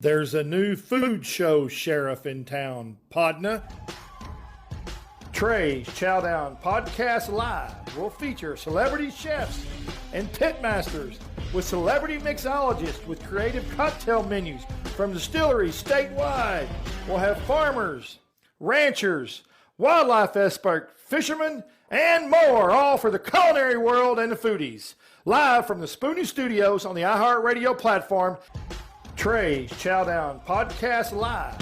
There's a new food show sheriff in town, Podna. Trey's Chow Down Podcast Live will feature celebrity chefs and pitmasters with celebrity mixologists with creative cocktail menus from distilleries statewide. We'll have farmers, ranchers, wildlife experts, fishermen, and more, all for the culinary world and the foodies. Live from the Spoonie Studios on the iHeartRadio platform, Trey's Chow Down Podcast Live.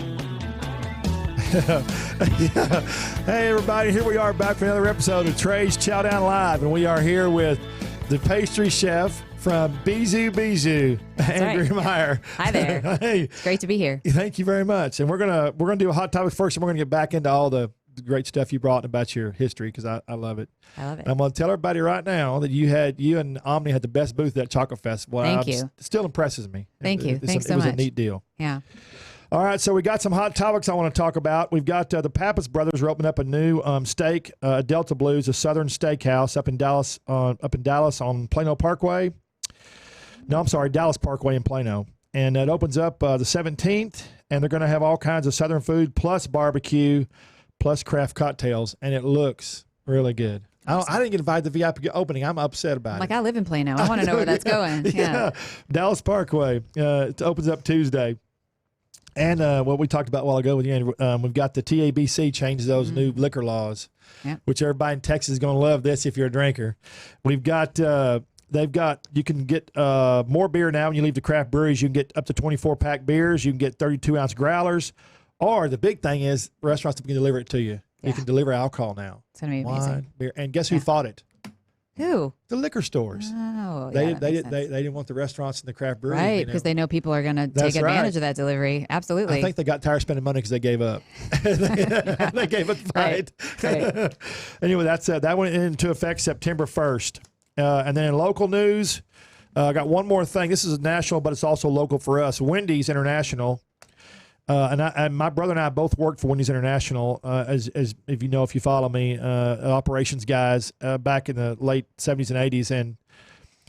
Hey everybody, here we are back for another episode of Trey's Chow Down Live, and we are here with the pastry chef from Bisous Bisous, Andrea Meyer. Hi there. Hey, it's great to be here. Thank you very much. And we're gonna do a hot topic first, and we're gonna get back into all the great stuff you brought about your history, because I love it. I love it. And I'm gonna tell everybody right now that you and Omni had the best booth at that chocolate festival. Thank you. It still impresses me. Thank you. Thanks so much. It was a much. neat deal. Yeah. All right, so we got some hot topics I want to talk about. We've got the Pappas brothers are opening up a new steak, Delta Blues, a Southern steakhouse up in Dallas on Plano Parkway. No, I'm sorry, Dallas Parkway in Plano. And it opens up the 17th, and they're going to have all kinds of Southern food plus barbecue plus craft cocktails, and it looks really good. I didn't get invited to the VIP opening. I'm upset about it. I live in Plano. I want to know where that's going. Yeah. Dallas Parkway. It opens up Tuesday. And what we talked about a while ago with you, we've got the TABC changed those new liquor laws, which everybody in Texas is going to love this if you're a drinker. We've got, you can get more beer now when you leave the craft breweries. You can get up to 24-pack beers. You can get 32-ounce growlers. Or the big thing is restaurants can deliver it to you. Yeah. You can deliver alcohol now. It's going to be amazing. Wine, beer. And guess who fought it? Who? The liquor stores. Oh, they didn't want the restaurants and the craft breweries. Right, because they know people are going to take advantage of that delivery. Absolutely. I think they got tired of spending money because they gave up. They gave up the fight. Right. Anyway, that went into effect September 1st. And then in local news, I got one more thing. This is national, but it's also local for us. Wendy's International. And my brother and I both worked for Wendy's International, as if you follow me, operations guys back in the late 70s and 80s, and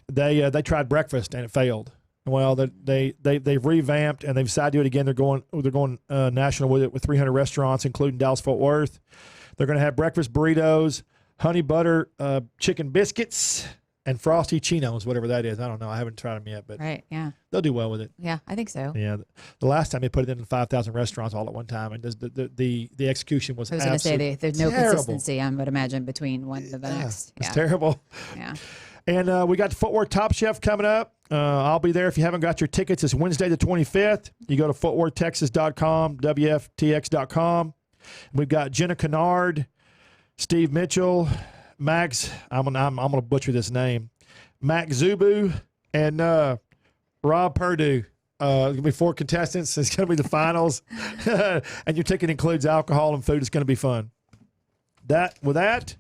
they tried breakfast and it failed. Well, they've revamped and they've decided to do it again. They're going national with it with 300 restaurants, including Dallas Fort Worth. They're going to have breakfast burritos, honey butter chicken biscuits, and frosty chinos, whatever that is. I don't know. I haven't tried them yet, but they'll do well with it. Yeah, I think so. Yeah, the last time they put it in 5,000 restaurants all at one time, and the execution was. I was going to say there's no consistency. I would imagine between one to the next. It's terrible. Yeah. And we got the Footwork Top Chef coming up. I'll be there if you haven't got your tickets. It's Wednesday the 25th. You go to footworktexas.com, wftx.com. We've got Jenna Kennard, Steve Mitchell, Max, I'm gonna butcher this name, Mac Zubu, and Rob Perdue. It's gonna be 4 contestants. It's gonna be the finals, and your ticket includes alcohol and food. It's gonna be fun. With that,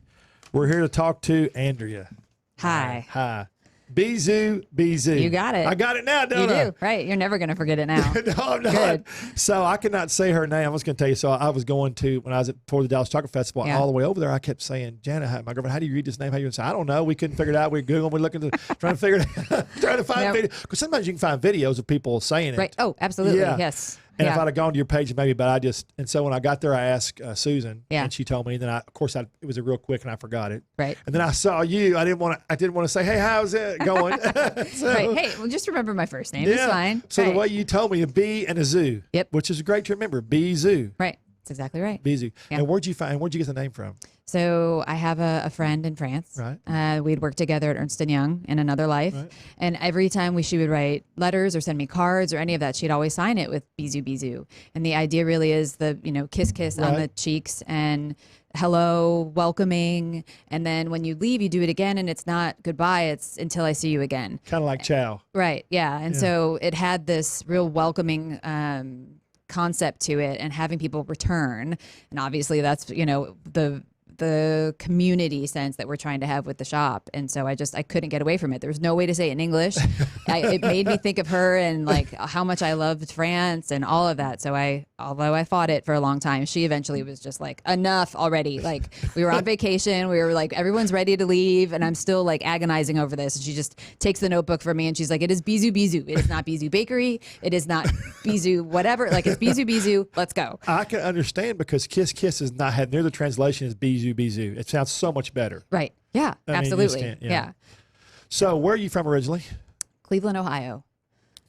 we're here to talk to Andrea. Hi. Bisous Bisous. You got it. I got it now, don't I? You do, right. You're never going to forget it now. No, I'm not. Good. So I could not say her name. I was going to tell you. So I was going to, when I was for the Dallas Chocolate Festival, all the way over there, I kept saying, Janet, my girlfriend, how do you read this name? How do you say? I don't know. We couldn't figure it out. We Googled, we looking, trying to figure it out, trying to find video. Because sometimes you can find videos of people saying it. Right. Oh, absolutely. Yeah. Yes. And if I'd have gone to your page, maybe, but and so when I got there, I asked Susan, and she told me. And then it was a real quick, and I forgot it. Right. And then I saw you. I didn't want to say, hey, how's it going? Right. Hey, well, just remember my first name. It's fine. So the way you told me, a B and a zoo. Yep. Which is great to remember. Bisous. Right. That's exactly right. Bisous. Yeah. And where'd you get the name from? So I have a friend in France. Right. We'd worked together at Ernst & Young in another life. Right. And every time she would write letters or send me cards or any of that, she'd always sign it with Bisous Bisous. And the idea really is the, kiss on the cheeks and hello, welcoming. And then when you leave, you do it again, and it's not goodbye. It's until I see you again. Kind of like ciao. Right. Yeah. And so it had this real welcoming concept to it, and having people return. And obviously that's, the community sense that we're trying to have with the shop. And so I couldn't get away from it. There was no way to say it in English. It made me think of her and like how much I loved France and all of that. So although I fought it for a long time, she eventually was just like, enough already. Like we were on vacation. We were like, everyone's ready to leave. And I'm still like agonizing over this. And she just takes the notebook from me and she's like, it is Bisous Bisous. It is not Bisous Bakery. It is not Bisous whatever. Like it's Bisous Bisous. Let's go. I can understand because Kiss Kiss is not had near the translation as Bisous Bisous. It sounds so much better. Right. Yeah, I mean, absolutely. yeah. So where are you from originally? Cleveland, Ohio.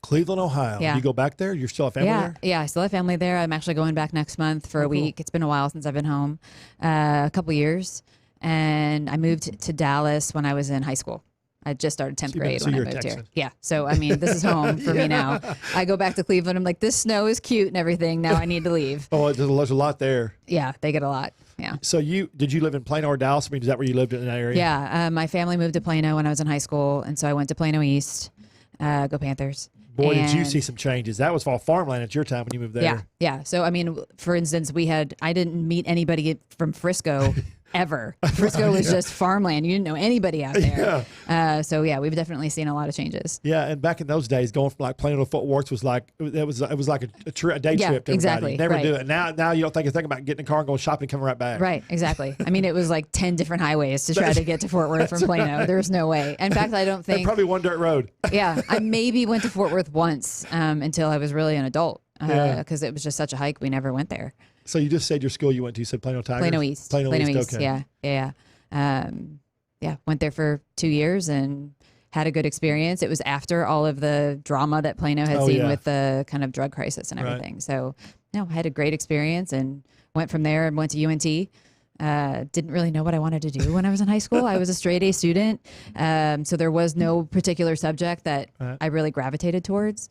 Cleveland, Ohio. Yeah. You go back there? You're still a family there? Yeah, I still have family there. I'm actually going back next month for a week. It's been a while since I've been home, a couple years. And I moved to Dallas when I was in high school. I just started 10th grade when I moved here. Yeah. So, I mean, this is home for me now. I go back to Cleveland. I'm like, this snow is cute and everything. Now I need to leave. Oh, there's a lot there. Yeah, they get a lot. Yeah. So did you live in Plano or Dallas? I mean, is that where you lived in that area? Yeah. My family moved to Plano when I was in high school. And so I went to Plano East. Go Panthers. Boy, did you see some changes. That was all farmland at your time when you moved there. Yeah. Yeah. So, I mean, for instance, I didn't meet anybody from Frisco ever. Frisco was just farmland. You didn't know anybody out there. So yeah, we've definitely seen a lot of changes. Yeah, and back in those days, going from like Plano to Fort Worth was like it was like a day trip to everybody. Exactly. Never do it. Now you don't think about getting in a car and going shopping and coming right back. Right, exactly. I mean, it was like 10 different highways to try to get to Fort Worth from Plano. There's no way. In fact, I don't think. And probably one dirt road. Yeah, I maybe went to Fort Worth once until I was really an adult because it was just such a hike. We never went there. So you just said your school you went to. You said Plano Tigers? Plano East. Plano East. Okay. Yeah. Went there for 2 years and had a good experience. It was after all of the drama that Plano had seen with the kind of drug crisis and everything. Right. So, I had a great experience and went from there and went to UNT. Didn't really know what I wanted to do when I was in high school. I was a straight A student. So there was no particular subject that I really gravitated towards.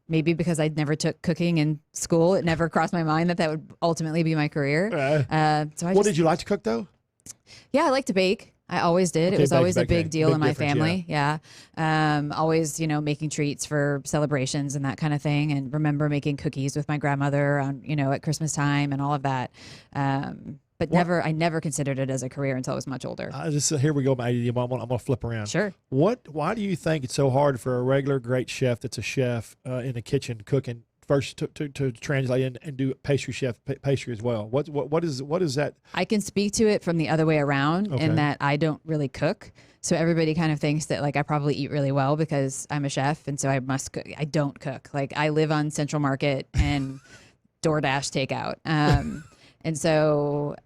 Maybe because I never took cooking in school. It never crossed my mind that would ultimately be my career. Did you like to cook though? Yeah, I like to bake. I always did. Okay, it was always a big deal in my difference, family. Yeah. Always, making treats for celebrations and that kind of thing. And remember making cookies with my grandmother on, at Christmas time and all of that. But I never considered it as a career until I was much older. Here we go. I'm going to flip around. Sure. Why do you think it's so hard for a regular great chef that's a chef in the kitchen cooking first to translate and do pastry as well? What is that? I can speak to it from the other way around in that I don't really cook. So everybody kind of thinks that like I probably eat really well because I'm a chef and so I must cook. I don't cook. Like I live on Central Market and DoorDash takeout. And so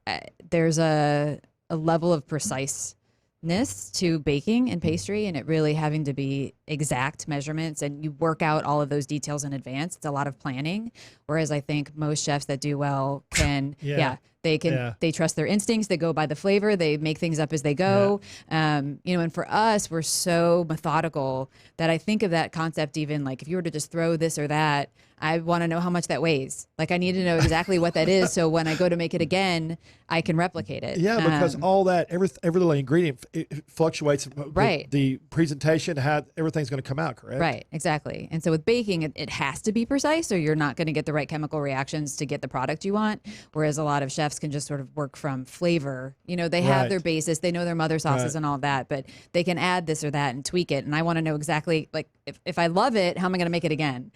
there's a level of preciseness to baking and pastry, and it really having to be exact measurements, and you work out all of those details in advance. It's a lot of planning. Whereas I think most chefs that do well can, they trust their instincts. They go by the flavor. They make things up as they go. And for us, we're so methodical that I think of that concept even like if you were to just throw this or that, I want to know how much that weighs. Like I need to know exactly what that is. So when I go to make it again, I can replicate it. Yeah, because all that, every little ingredient it fluctuates. Right. The presentation, how everything's going to come out, correct? Right, exactly. And so with baking, it has to be precise or you're not going to get the right chemical reactions to get the product you want. Whereas a lot of chefs can just sort of work from flavor. They have their basis, they know their mother sauces and all that, but they can add this or that and tweak it. And I want to know exactly, like, if I love it, how am I going to make it again?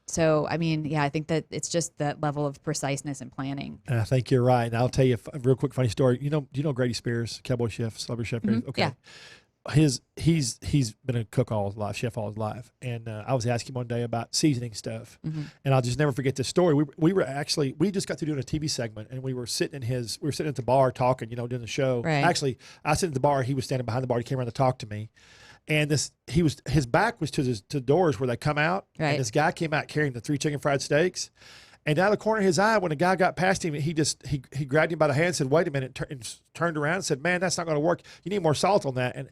So, I mean, I think that it's just that level of preciseness and planning. I think you're right. And I'll tell you a real quick funny story. Do you know Grady Spears, cowboy chef, celebrity chef? Mm-hmm. Okay. Yeah. He's been a cook all his life, chef all his life. And I was asking him one day about seasoning stuff. Mm-hmm. And I'll just never forget this story. We just got to doing a TV segment and we were sitting at the bar talking, doing the show. Right. Actually, I was sitting at the bar. He was standing behind the bar. He came around to talk to me. And his back was to the doors where they come out. Right. And this guy came out carrying the 3 chicken fried steaks. And out of the corner of his eye, when the guy got past him, he grabbed him by the hand and said, "Wait a minute," and turned around and said, "Man, that's not going to work. You need more salt on that." And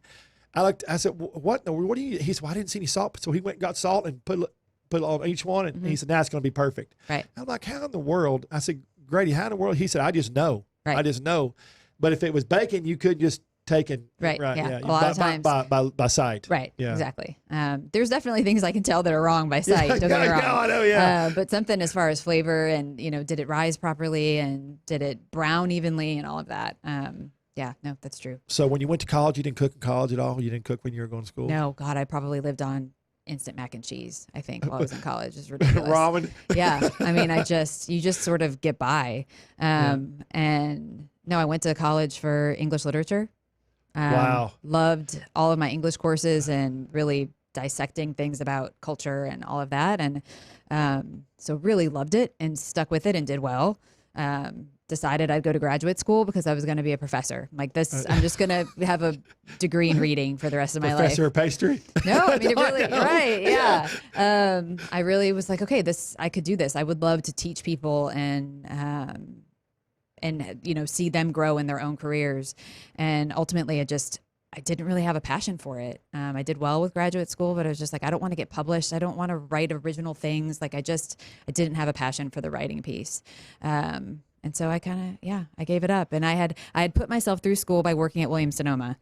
I said, "What? No, what do you?" He said, "Well, I didn't see any salt." So he went and got salt and put it on each one. And he said, "Now it's going to be perfect." Right. I'm like, "How in the world?" I said, "Grady, how in the world?" He said, "I just know. Right. I just know." But if it was bacon, you could just taken. Right. Right. Yeah. Yeah. A lot of times. By sight. Right. Yeah. Exactly. There's definitely things I can tell that are wrong by sight. Don't get me wrong. I know. Yeah. But something as far as flavor and, did it rise properly and did it brown evenly and all of that. Yeah, no, that's true. So when you went to college, you didn't cook in college at all? You didn't cook when you were going to school? No, God, I probably lived on instant mac and cheese, I think, while I was in college. It's ridiculous. Ramen? Yeah. I mean, you just sort of get by. And no, I went to college for English literature. Wow. Loved all of my English courses and really dissecting things about culture and all of that. And so really loved it and stuck with it and did well. Decided I'd go to graduate school because I was going to be a professor. Like this, I'm just going to have a degree in reading for the rest of my life. Professor of pastry? No, I mean, it really, right. Yeah. I really was like, okay, I could do this. I would love to teach people and see them grow in their own careers. And ultimately I didn't really have a passion for it. I did well with graduate school, but I was just like, I don't want to get published. I don't want to write original things. Like I didn't have a passion for the writing piece. And so I gave it up. And I had put myself through school by working at Williams-Sonoma.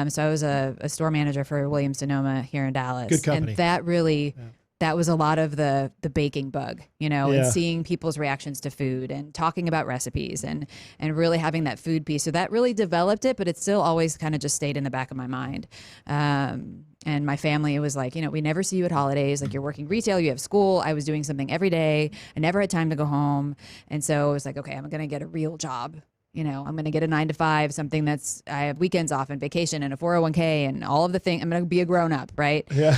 So I was a store manager for Williams-Sonoma here in Dallas. Good company. And that really, that was a lot of the baking bug, and seeing people's reactions to food and talking about recipes and really having that food piece. So that really developed it, but it still always kind of just stayed in the back of my mind. And my family was like, we never see you at holidays. Like you're working retail, you have school. I was doing something every day. I never had time to go home. And so I was like, okay, I'm going to get a real job. I'm going to get a 9 to 5, something I have weekends off and vacation and a 401k and all of the things. I'm going to be a grown up. Right. Yeah.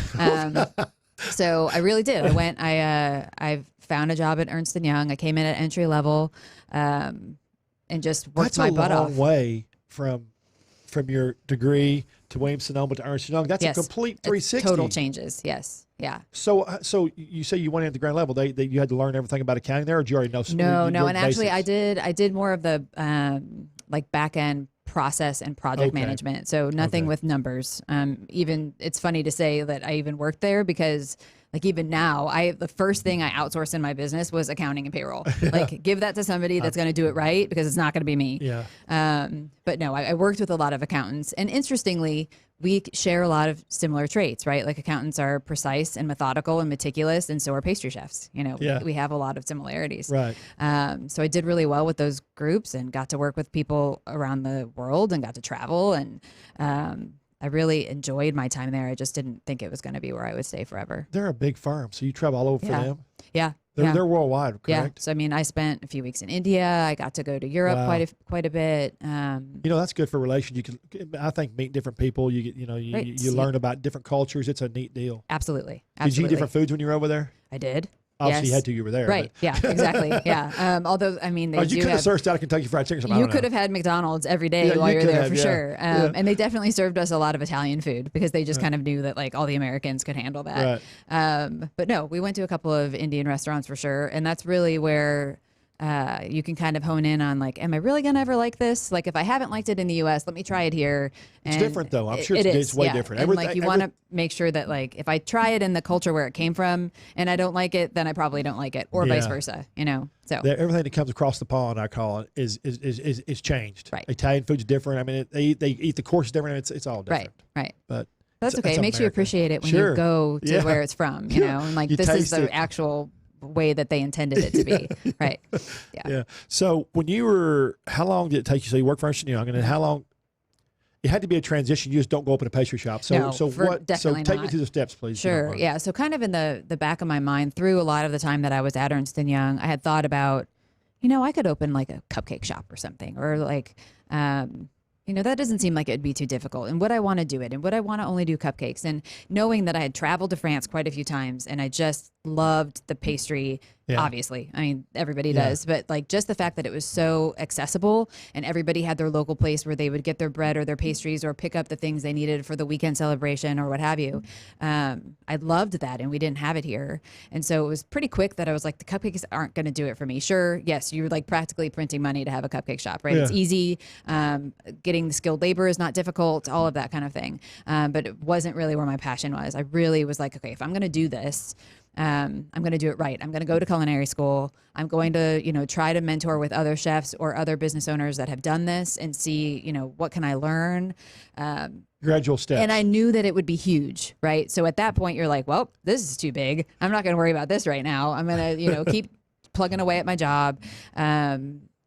So I really did. I found a job at Ernst & Young. I came in at entry level, and just worked my butt off. That's a long way from your degree to Williams-Sonoma to Ernst & Young. That's a complete 360. Total changes. Yes. Yeah. So you say you went in at the ground level. You had to learn everything about accounting there, or did you already know? No. And actually, I did more of the back end process and project management. So nothing with numbers. Even it's funny to say that I even worked there because like even now, the first thing I outsourced in my business was accounting and payroll. Like give that to somebody that's going to do it right because it's not going to be me. Yeah. But no, I worked with a lot of accountants, and interestingly, we share a lot of similar traits, right? Like accountants are precise and methodical and meticulous, and so are pastry chefs. We have a lot of similarities. Right. So I did really well with those groups and got to work with people around the world and got to travel, and I really enjoyed my time there. I just didn't think it was going to be where I would stay forever. They're a big firm, so you travel all over for them? Yeah. They're worldwide, correct? Yeah. So, I mean, I spent a few weeks in India. I got to go to Europe quite a bit. That's good for relations. You can, I think, meet different people. You get, you learn about different cultures. It's a neat deal. Absolutely. Did you eat different foods when you were over there? I did. Obviously, you had to. You were there. Right. But. Yeah, exactly. Yeah. Although, I mean, you could have searched out a Kentucky Fried Chicken or something. You could have had McDonald's every day while you're there for sure. And they definitely served us a lot of Italian food because they just kind of knew that like all the Americans could handle that. Right. But no, we went to a couple of Indian restaurants for sure. And that's really where you can kind of hone in on like, am I really going to ever like this? Like if I haven't liked it in the US, let me try it here. It's different though. I'm sure it's way different. And like you want to make sure that like if I try it in the culture where it came from and I don't like it, then I probably don't like it, or vice versa. So everything that comes across the pond, I call it, is changed. Right. Italian food's different. I mean, they eat the course different. It's all different. Right. But that's okay. It makes you appreciate it when you go to where it's from. And like this is the actual way that they intended it to be. Right. Yeah. So when you were, how long did it take you? So you worked for Ernst & Young, and then how long? It had to be a transition. You just don't go open a pastry shop. So no, so what? So take me through the steps, please. Sure. Yeah. So kind of in the back of my mind, through a lot of the time that I was at Ernst & Young, I had thought about, I could open like a cupcake shop or something, or like, that doesn't seem like it'd be too difficult. And would I want to do it? And would I want to only do cupcakes? And knowing that I had traveled to France quite a few times and I just loved the pastry, obviously. I mean, everybody does. But like just the fact that it was so accessible and everybody had their local place where they would get their bread or their pastries or pick up the things they needed for the weekend celebration or what have you. I loved that, and we didn't have it here. And so it was pretty quick that I was like, the cupcakes aren't going to do it for me. Sure, yes, you're like practically printing money to have a cupcake shop, right? It's easy. Getting the skilled labor is not difficult, all of that kind of thing. But it wasn't really where my passion was. I really was like, okay, if I'm going to do this, I'm going to do it right. I'm going to go to culinary school. I'm going to, try to mentor with other chefs or other business owners that have done this and see, what can I learn? Gradual steps. And I knew that it would be huge, right? So at that point, you're like, well, this is too big. I'm not going to worry about this right now. I'm going to, keep plugging away at my job.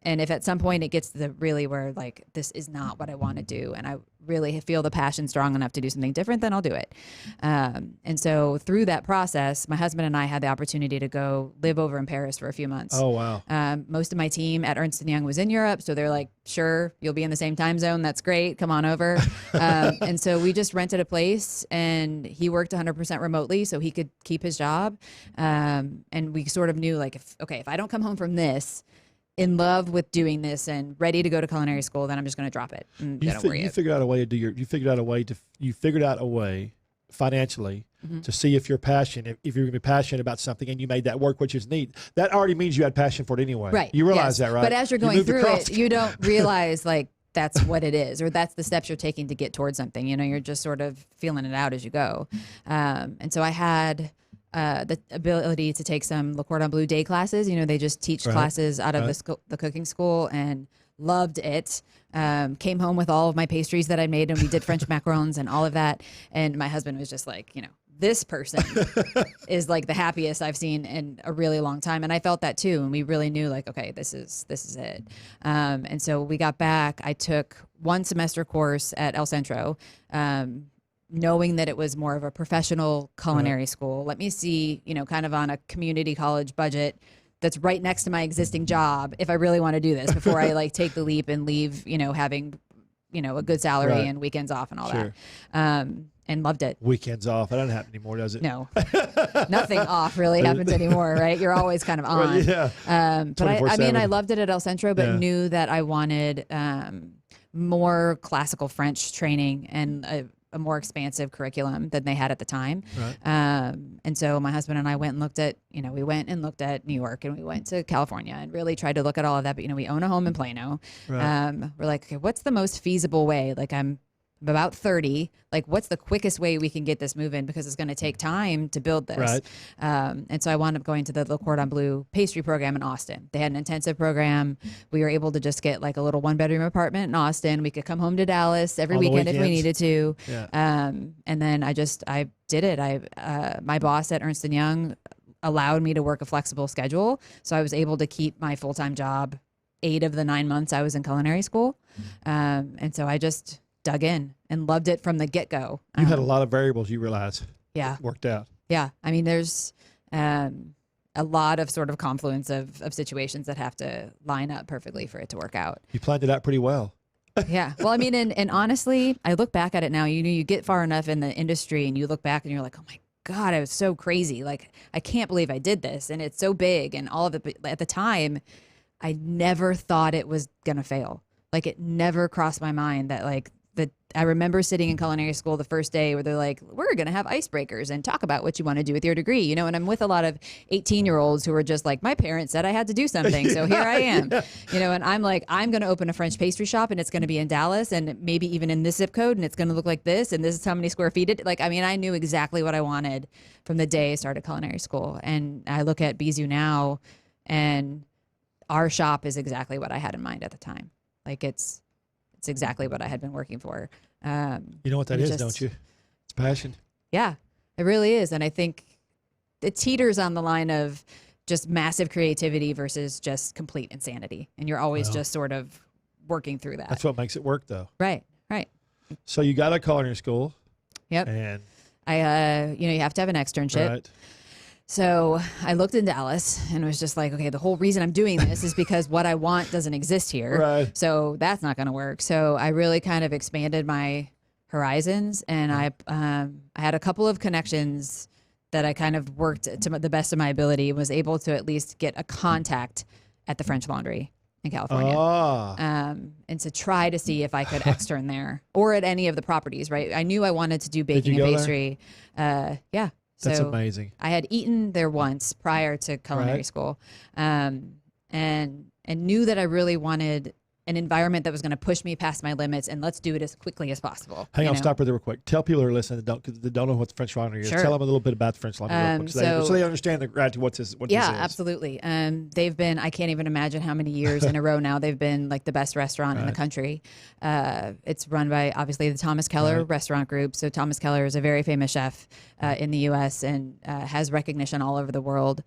And if at some point it gets to the really where like, this is not what I want to do, and I really feel the passion strong enough to do something different, then I'll do it. And so through that process, my husband and I had the opportunity to go live over in Paris for a few months. Oh, wow. Most of my team at Ernst & Young was in Europe. So they're like, sure, you'll be in the same time zone. That's great. Come on over. And so we just rented a place, and he worked 100% remotely so he could keep his job. And we sort of knew like, if I don't come home from this in love with doing this and ready to go to culinary school, then I'm just going to drop it. And You figured out a way to do you figured out a way financially to see if you're passionate, if you're going to be passionate about something, and you made that work, which is neat. That already means you had passion for it anyway. Right. You realize that, right? But as you're going through it, you don't realize like that's what it is, or that's the steps you're taking to get towards something. You're just sort of feeling it out as you go. And so I had the ability to take some Le Cordon Bleu day classes. They just teach classes out of the cooking school, and loved it. Came home with all of my pastries that I made, and we did French macarons and all of that. And my husband was just like, this person is like the happiest I've seen in a really long time. And I felt that too. And we really knew like, okay, this is it. And so we got back. I took 1 semester course at El Centro, knowing that it was more of a professional culinary school. Let me see, kind of on a community college budget that's right next to my existing job, if I really want to do this before I like take the leap and leave, having, a good salary and weekends off and all that. And loved it. Weekends off. That doesn't happen anymore, does it? No, nothing off really happens anymore, right? You're always kind of on. But I loved it at El Centro, but knew that I wanted more classical French training and a more expansive curriculum than they had at the time. And so my husband and I went and looked at, we went and looked at New York, and we went to California and really tried to look at all of that. But, we own a home in Plano. We're like, okay, what's the most feasible way? Like I'm about 30, like what's the quickest way we can get this moving, because it's going to take time to build this. And so I wound up going to the Le Cordon Bleu pastry program in Austin. They had an intensive program. We were able to just get like a little 1-bedroom apartment in Austin. We could come home to Dallas every weekend if we needed to. And then I did it. My boss at Ernst & Young allowed me to work a flexible schedule. So I was able to keep my full-time job 8 of the 9 months I was in culinary school. And so I just dug in and loved it from the get-go. You had a lot of variables, you realize. Yeah. Worked out. Yeah. I mean, there's a lot of sort of confluence of situations that have to line up perfectly for it to work out. You planned it out pretty well. Yeah. Well, I mean, and honestly, I look back at it now, you get far enough in the industry and you look back and you're like, oh my God, I was so crazy. Like, I can't believe I did this. And it's so big and all of it. But at the time, I never thought it was going to fail. Like, it never crossed my mind that like, I remember sitting in culinary school the first day where they're like, we're going to have icebreakers and talk about what you want to do with your degree, and I'm with a lot of 18-year-olds who are just like, my parents said I had to do something. So here I am, and I'm like, I'm going to open a French pastry shop, and it's going to be in Dallas and maybe even in this zip code, and it's going to look like this. And this is how many square feet I knew exactly what I wanted from the day I started culinary school. And I look at Bisous now, and our shop is exactly what I had in mind at the time. Like it's exactly what I had been working for. You know what that is, don't you? It's passion. Yeah, it really is. And I think it teeters on the line of just massive creativity versus just complete insanity. And you're always just sort of working through that. That's what makes it work, though. Right. So you got a culinary school. Yep. And you have to have an externship. Right. So I looked in Dallas and was just like, okay, the whole reason I'm doing this is because what I want doesn't exist here. Right. So that's not going to work. So I really kind of expanded my horizons, and I had a couple of connections that I kind of worked to the best of my ability, was able to at least get a contact at the French Laundry in California. And to try to see if I could extern there or at any of the properties, right? I knew I wanted to do baking and pastry. Yeah. That's so amazing. I had eaten there once prior to culinary school, and knew that I really wanted an environment that was going to push me past my limits, and let's do it as quickly as possible. Hang on, stop right there real quick. Tell people who are listening that don't know what the French Laundry is. Sure. Tell them a little bit about the French Laundry real quick, so they understand the gratitude. What this is. Absolutely. They've been, I can't even imagine how many years in a row now they've been like the best restaurant in the country. It's run by obviously the Thomas Keller restaurant group. So Thomas Keller is a very famous chef in the U.S. and has recognition all over the world.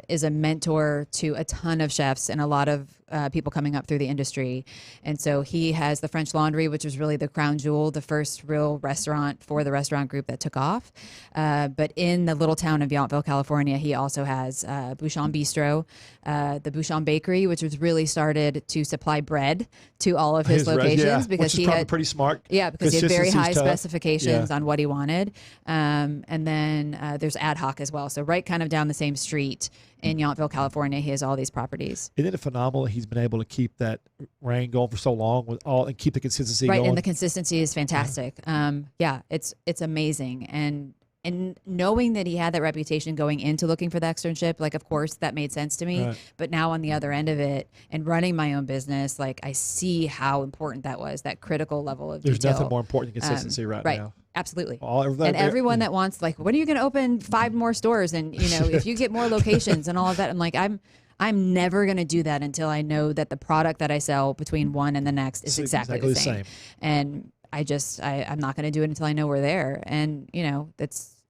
Is a mentor to a ton of chefs and a lot of people coming up through the industry. And so he has the French Laundry, which was really the crown jewel, the first real restaurant for the restaurant group that took off. But in the little town of Yountville, California, he also has Bouchon Bistro, the Bouchon Bakery, which was really started to supply bread to all of his locations because he had pretty smart. Yeah, because he had very high specifications on what he wanted. And then there's Ad Hoc as well. So right kind of down the same street in Yountville, California, he has all these properties. Isn't it phenomenal he's been able to keep that reign going for so long with all and keep the consistency going? Right, and the consistency is fantastic. It's amazing. And knowing that he had that reputation going into looking for the externship, like, of course, that made sense to me. Right. But now on the other end of it and running my own business, like, I see how important that was, that critical level of detail. There's nothing more important than consistency right now. Absolutely. And everyone that wants, like, when are you going to open 5 more stores? And, if you get more locations and all of that, I'm like, I'm never going to do that until I know that the product that I sell between one and the next is exactly the same. And I'm not going to do it until I know we're there. And,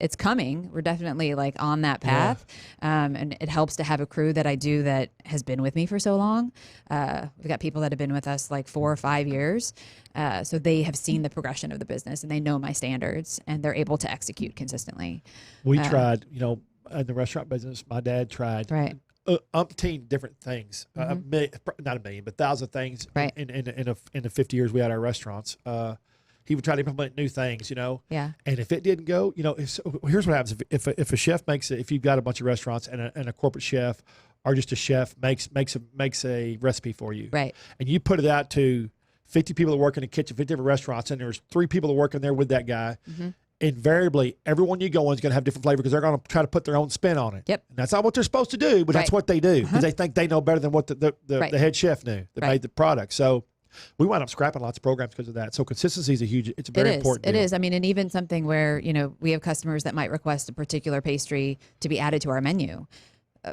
it's coming. We're definitely like on that path. And it helps to have a crew that I do that has been with me for so long. We've got people that have been with us like 4 or 5 years. So they have seen the progression of the business and they know my standards and they're able to execute consistently. We tried, in the restaurant business, my dad tried umpteen different things, not a million, but thousands of things in the 50 years we had our restaurants. He would try to implement new things, Yeah. And if it didn't go, here's what happens. If a chef if you've got a bunch of restaurants and a corporate chef or just a chef makes a recipe for you. Right. And you put it out to 50 people that work in the kitchen, 50 different restaurants, and there's 3 people that work in there with that guy. Mm-hmm. Invariably, everyone you go on is going to have different flavor because they're going to try to put their own spin on it. Yep. And that's not what they're supposed to do, but that's what they do because they think they know better than what the head chef knew that made the product. So we wound up scrapping lots of programs because of that. So consistency is it's a very important deal. It is. I mean, and even something where, we have customers that might request a particular pastry to be added to our menu.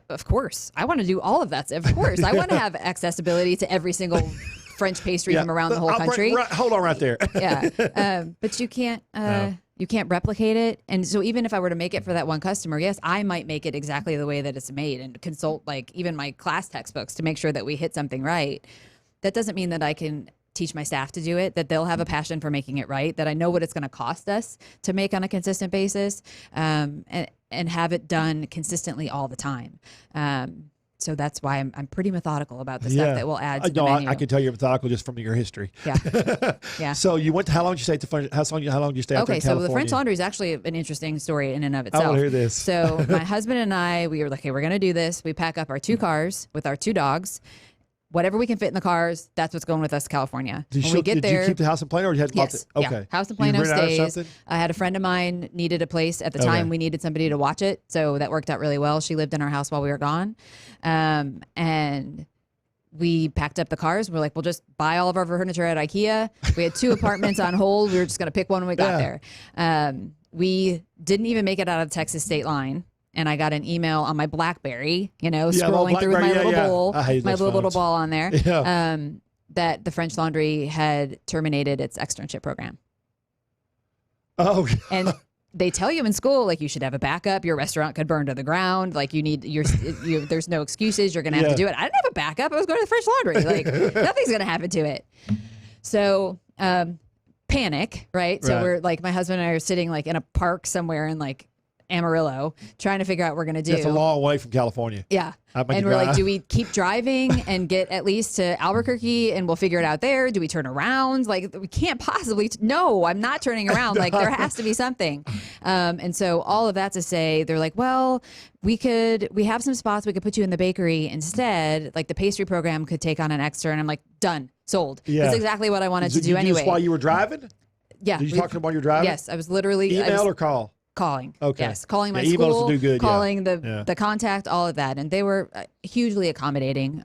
Of course. I want to do all of that. Of course. I want to have accessibility to every single French pastry from around the whole country. Hold on right there. But you can't... You can't replicate it. And so even if I were to make it for that one customer, yes, I might make it exactly the way that it's made and consult like even my class textbooks to make sure that we hit something right. That doesn't mean that I can teach my staff to do it, that they'll have a passion for making it right, that I know what it's going to cost us to make on a consistent basis, and have it done consistently all the time. So that's why I'm pretty methodical about the stuff that we'll add to the menu. I can tell you're methodical just from your history. Yeah. So you went to, how long did you stay at the French, how long did you stay out there in California? So the French Laundry is actually an interesting story in and of itself. I want to hear this. So my husband and I, we were like, hey, we're going to do this. We pack up our 2 cars with our 2 dogs. Whatever we can fit in the cars, that's what's going with us to California. Did you keep the house in Plano or you had yes, okay. House in Plano stays. I had a friend of mine needed a place at the time. We needed somebody to watch it, so that worked out really well. She lived in our house while we were gone, and we packed up the cars. We're like, we'll just buy all of our furniture at IKEA. We had 2 apartments on hold. We were just going to pick one when we got there. We didn't even make it out of the Texas state line. And I got an email on my BlackBerry, scrolling through my little bowl, my little ball on there, that the French Laundry had terminated its externship program. Oh, and they tell you in school, like, you should have a backup. Your restaurant could burn to the ground. Like, there's no excuses. You're going to have to do it. I didn't have a backup. I was going to the French Laundry. Like, nothing's going to happen to it. So, panic, right? So we're like, my husband and I are sitting like in a park somewhere in like Amarillo, trying to figure out what we're going to do. It's a long way from California. Yeah. And we're like, do we keep driving and get at least to Albuquerque and we'll figure it out there? Do we turn around? Like, we can't possibly. No, I'm not turning around. Like, there has to be something. And so all of that to say, they're like, well, we have some spots we could put you in the bakery instead. Like, the pastry program could take on an extra. And I'm like, done, sold. Yeah. That's exactly what I wanted to do anyway. While you were driving? Yeah. Did you talk to them while you were driving? Yes. I was literally. Email or call? Calling. Okay. Yes. Calling my emails school, will do good, calling the contact, all of that. And they were hugely accommodating.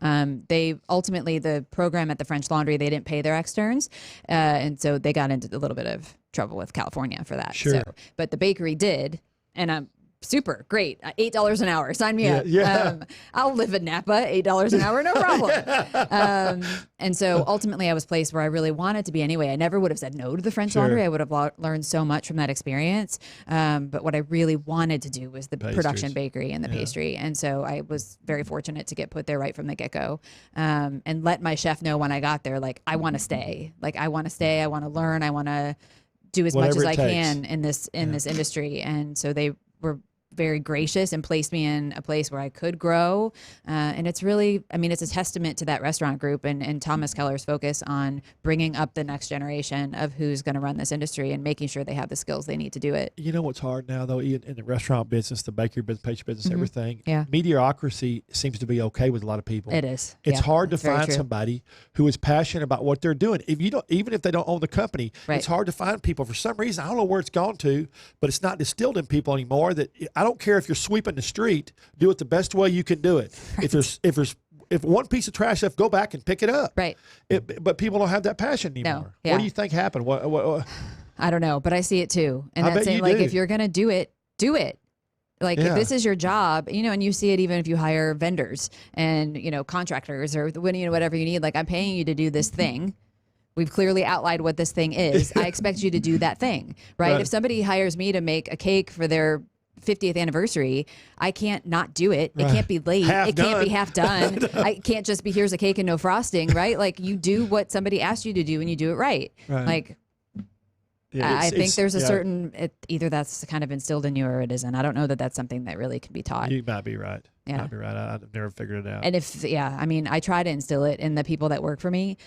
They ultimately, the program at the French Laundry, they didn't pay their externs. And so they got into a little bit of trouble with California for that. Sure. So, but the bakery did. And I'm super great. $8 an hour. Sign me up. Yeah. I'll live in Napa. $8 an hour, no problem. And so ultimately I was placed where I really wanted to be anyway. I never would have said no to the French Laundry. I would have learned so much from that experience. But what I really wanted to do was the production bakery and the pastry. And so I was very fortunate to get put there right from the get-go, and let my chef know when I got there, like, I want to stay. Like, I want to stay. I want to learn. I want to do as much as I can in this industry. And so they were very gracious and placed me in a place where I could grow. And it's really, I mean, it's a testament to that restaurant group and Thomas Keller's focus on bringing up the next generation of who's going to run this industry and making sure they have the skills they need to do it. You know what's hard now, though, in the restaurant business, the bakery business, pastry business, everything. Yeah. Mediocrity seems to be okay with a lot of people. It is. It's hard to find somebody who is passionate about what they're doing. If you don't, even if they don't own the company, it's hard to find people. For some reason, I don't know where it's gone to, but it's not distilled in people anymore. That I don't care if you're sweeping the street, do it the best way you can do it. Right. If one piece of trash left, go back and pick it up. Right. But people don't have that passion anymore. No. Yeah. What do you think happened? What? I don't know, but I see it too. And I that's saying, like, do. if you're going to do it, do it. Like, if this is your job, and you see it even if you hire vendors and, contractors or whatever you need, like, I'm paying you to do this thing. We've clearly outlined what this thing is. I expect you to do that thing, right? If somebody hires me to make a cake for their 50th anniversary, I can't not do it. It can't be late. Can't be half done. I can't just be, here's a cake and no frosting, right? Like, you do what somebody asked you to do and you do it right. Like, I think there's a certain, either that's kind of instilled in you or it isn't. I don't know that that's something that really can be taught. You might be right. Yeah. You might be right. I've never figured it out. And I try to instill it in the people that work for me,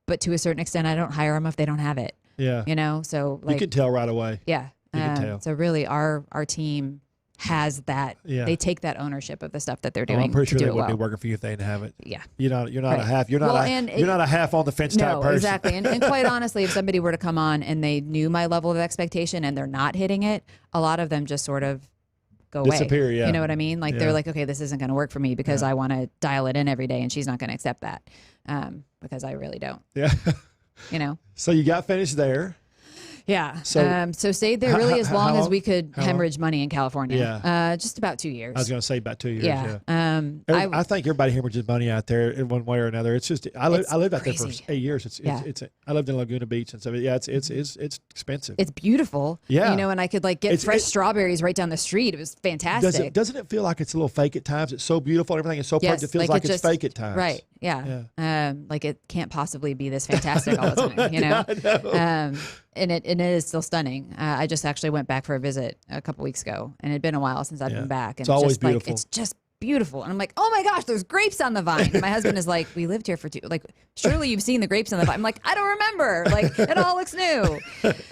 but to a certain extent, I don't hire them if they don't have it. Yeah. So, like, you can tell right away. Yeah. You can tell. So really our team has that. They take that ownership of the stuff that they're doing. I'm pretty sure to they do it wouldn't well. be working for you if they didn't have it. Yeah. You're not a half. You're not a half on the fence type person. Exactly. And quite honestly, if somebody were to come on and they knew my level of expectation and they're not hitting it, a lot of them just sort of go disappear, away. Yeah. You know what I mean? Like, they're like, okay, this isn't going to work for me because I want to dial it in every day, and she's not going to accept that, because I really don't. Yeah. So you got finished there. Yeah. So stayed there really as long as we could hemorrhage money in California. Yeah. Just about 2 years. I was going to say about 2 years. Yeah. I think everybody hemorrhages money out there in one way or another. It's just I lived out there for crazy. 8 years. I lived in Laguna Beach and so it's expensive. It's beautiful. Yeah. And I could get fresh strawberries right down the street. It was fantastic. Doesn't it feel like it's a little fake at times? It's so beautiful. Everything is so perfect. It feels like it's fake at times. Right. Yeah. Like, it can't possibly be this fantastic all the time. I know. And it is still stunning. I just actually went back for a visit a couple weeks ago, and it'd been a while since I'd been back. And it's always beautiful. It's just beautiful. And I'm like, oh my gosh, there's grapes on the vine. And my husband is like, we lived here for surely you've seen the grapes on the vine. I'm like, I don't remember. Like, it all looks new.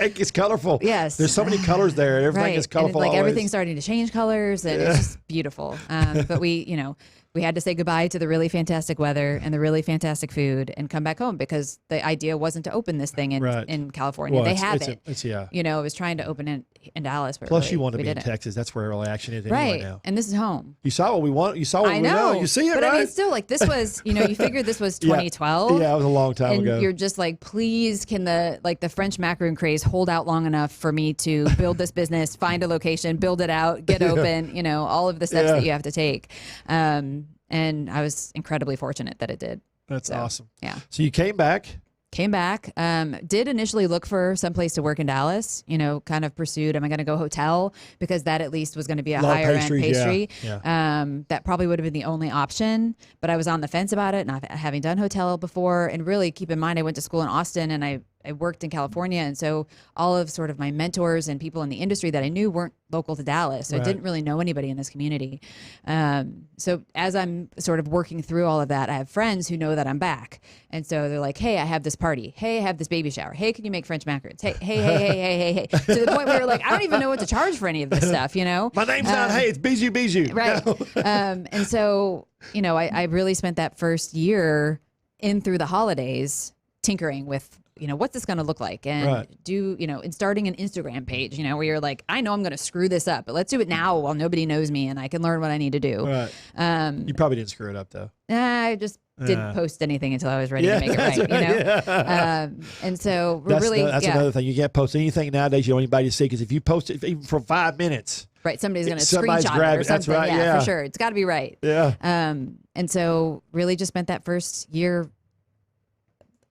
It's colorful. Yes. There's so many colors there. Everything is colorful. And everything's starting to change colors, and it's just beautiful. But we had to say goodbye to the really fantastic weather and the really fantastic food and come back home, because the idea wasn't to open this thing in California. They have it. I was trying to open it in Dallas. But plus, you want to be in Texas. That's where all action is anyway now. And this is home. You saw what we want. You saw what we know. You see it, but right? I mean, still, this was, you figured this was 2012. Yeah, it was a long time ago. And you're just like, please, can the French macaroon craze hold out long enough for me to build this business, find a location, build it out, get open, all of the steps that you have to take. And I was incredibly fortunate that it did. That's awesome. Yeah. So you came back. Did initially look for some place to work in Dallas, kind of pursued, am I going to go hotel? Because that at least was going to be a higher end pastry. Yeah. That probably would have been the only option, but I was on the fence about it, not having done hotel before. And really keep in mind, I went to school in Austin and I worked in California. And so all of sort of my mentors and people in the industry that I knew weren't local to Dallas. So I didn't really know anybody in this community. So as I'm sort of working through all of that, I have friends who know that I'm back. And so they're like, hey, I have this party. Hey, I have this baby shower. Hey, can you make French macaroons? Hey. To the point where you're like, I don't even know what to charge for any of this stuff, My name's not, hey, it's Bisous Bisous. Right. No. And so, I really spent that first year in through the holidays tinkering with what's this going to look like? And and starting an Instagram page, where you're like, I know I'm going to screw this up, but let's do it now while nobody knows me and I can learn what I need to do. Right. You probably didn't screw it up though. I just didn't post anything until I was ready to make it right, and so that's another thing. You can't post anything nowadays you don't want anybody to see, because if you post it even for 5 minutes, right, somebody's going to screenshot it or something. That's right, for sure. It's got to be right. Yeah. And so really just spent that first year,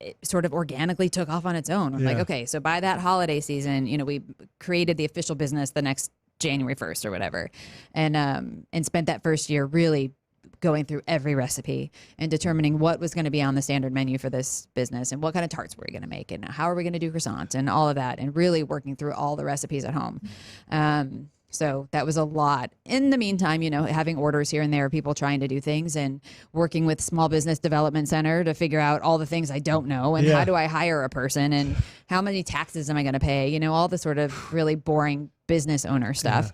it sort of organically took off on its own. I'm like, okay, so by that holiday season, we created the official business the next January 1st or whatever, and spent that first year really going through every recipe and determining what was going to be on the standard menu for this business and what kind of tarts were we going to make and how are we going to do croissants and all of that, and really working through all the recipes at home. So that was a lot. In the meantime, having orders here and there, people trying to do things, and working with Small Business Development Center to figure out all the things I don't know, and how do I hire a person, and how many taxes am I going to pay? All the sort of really boring business owner stuff,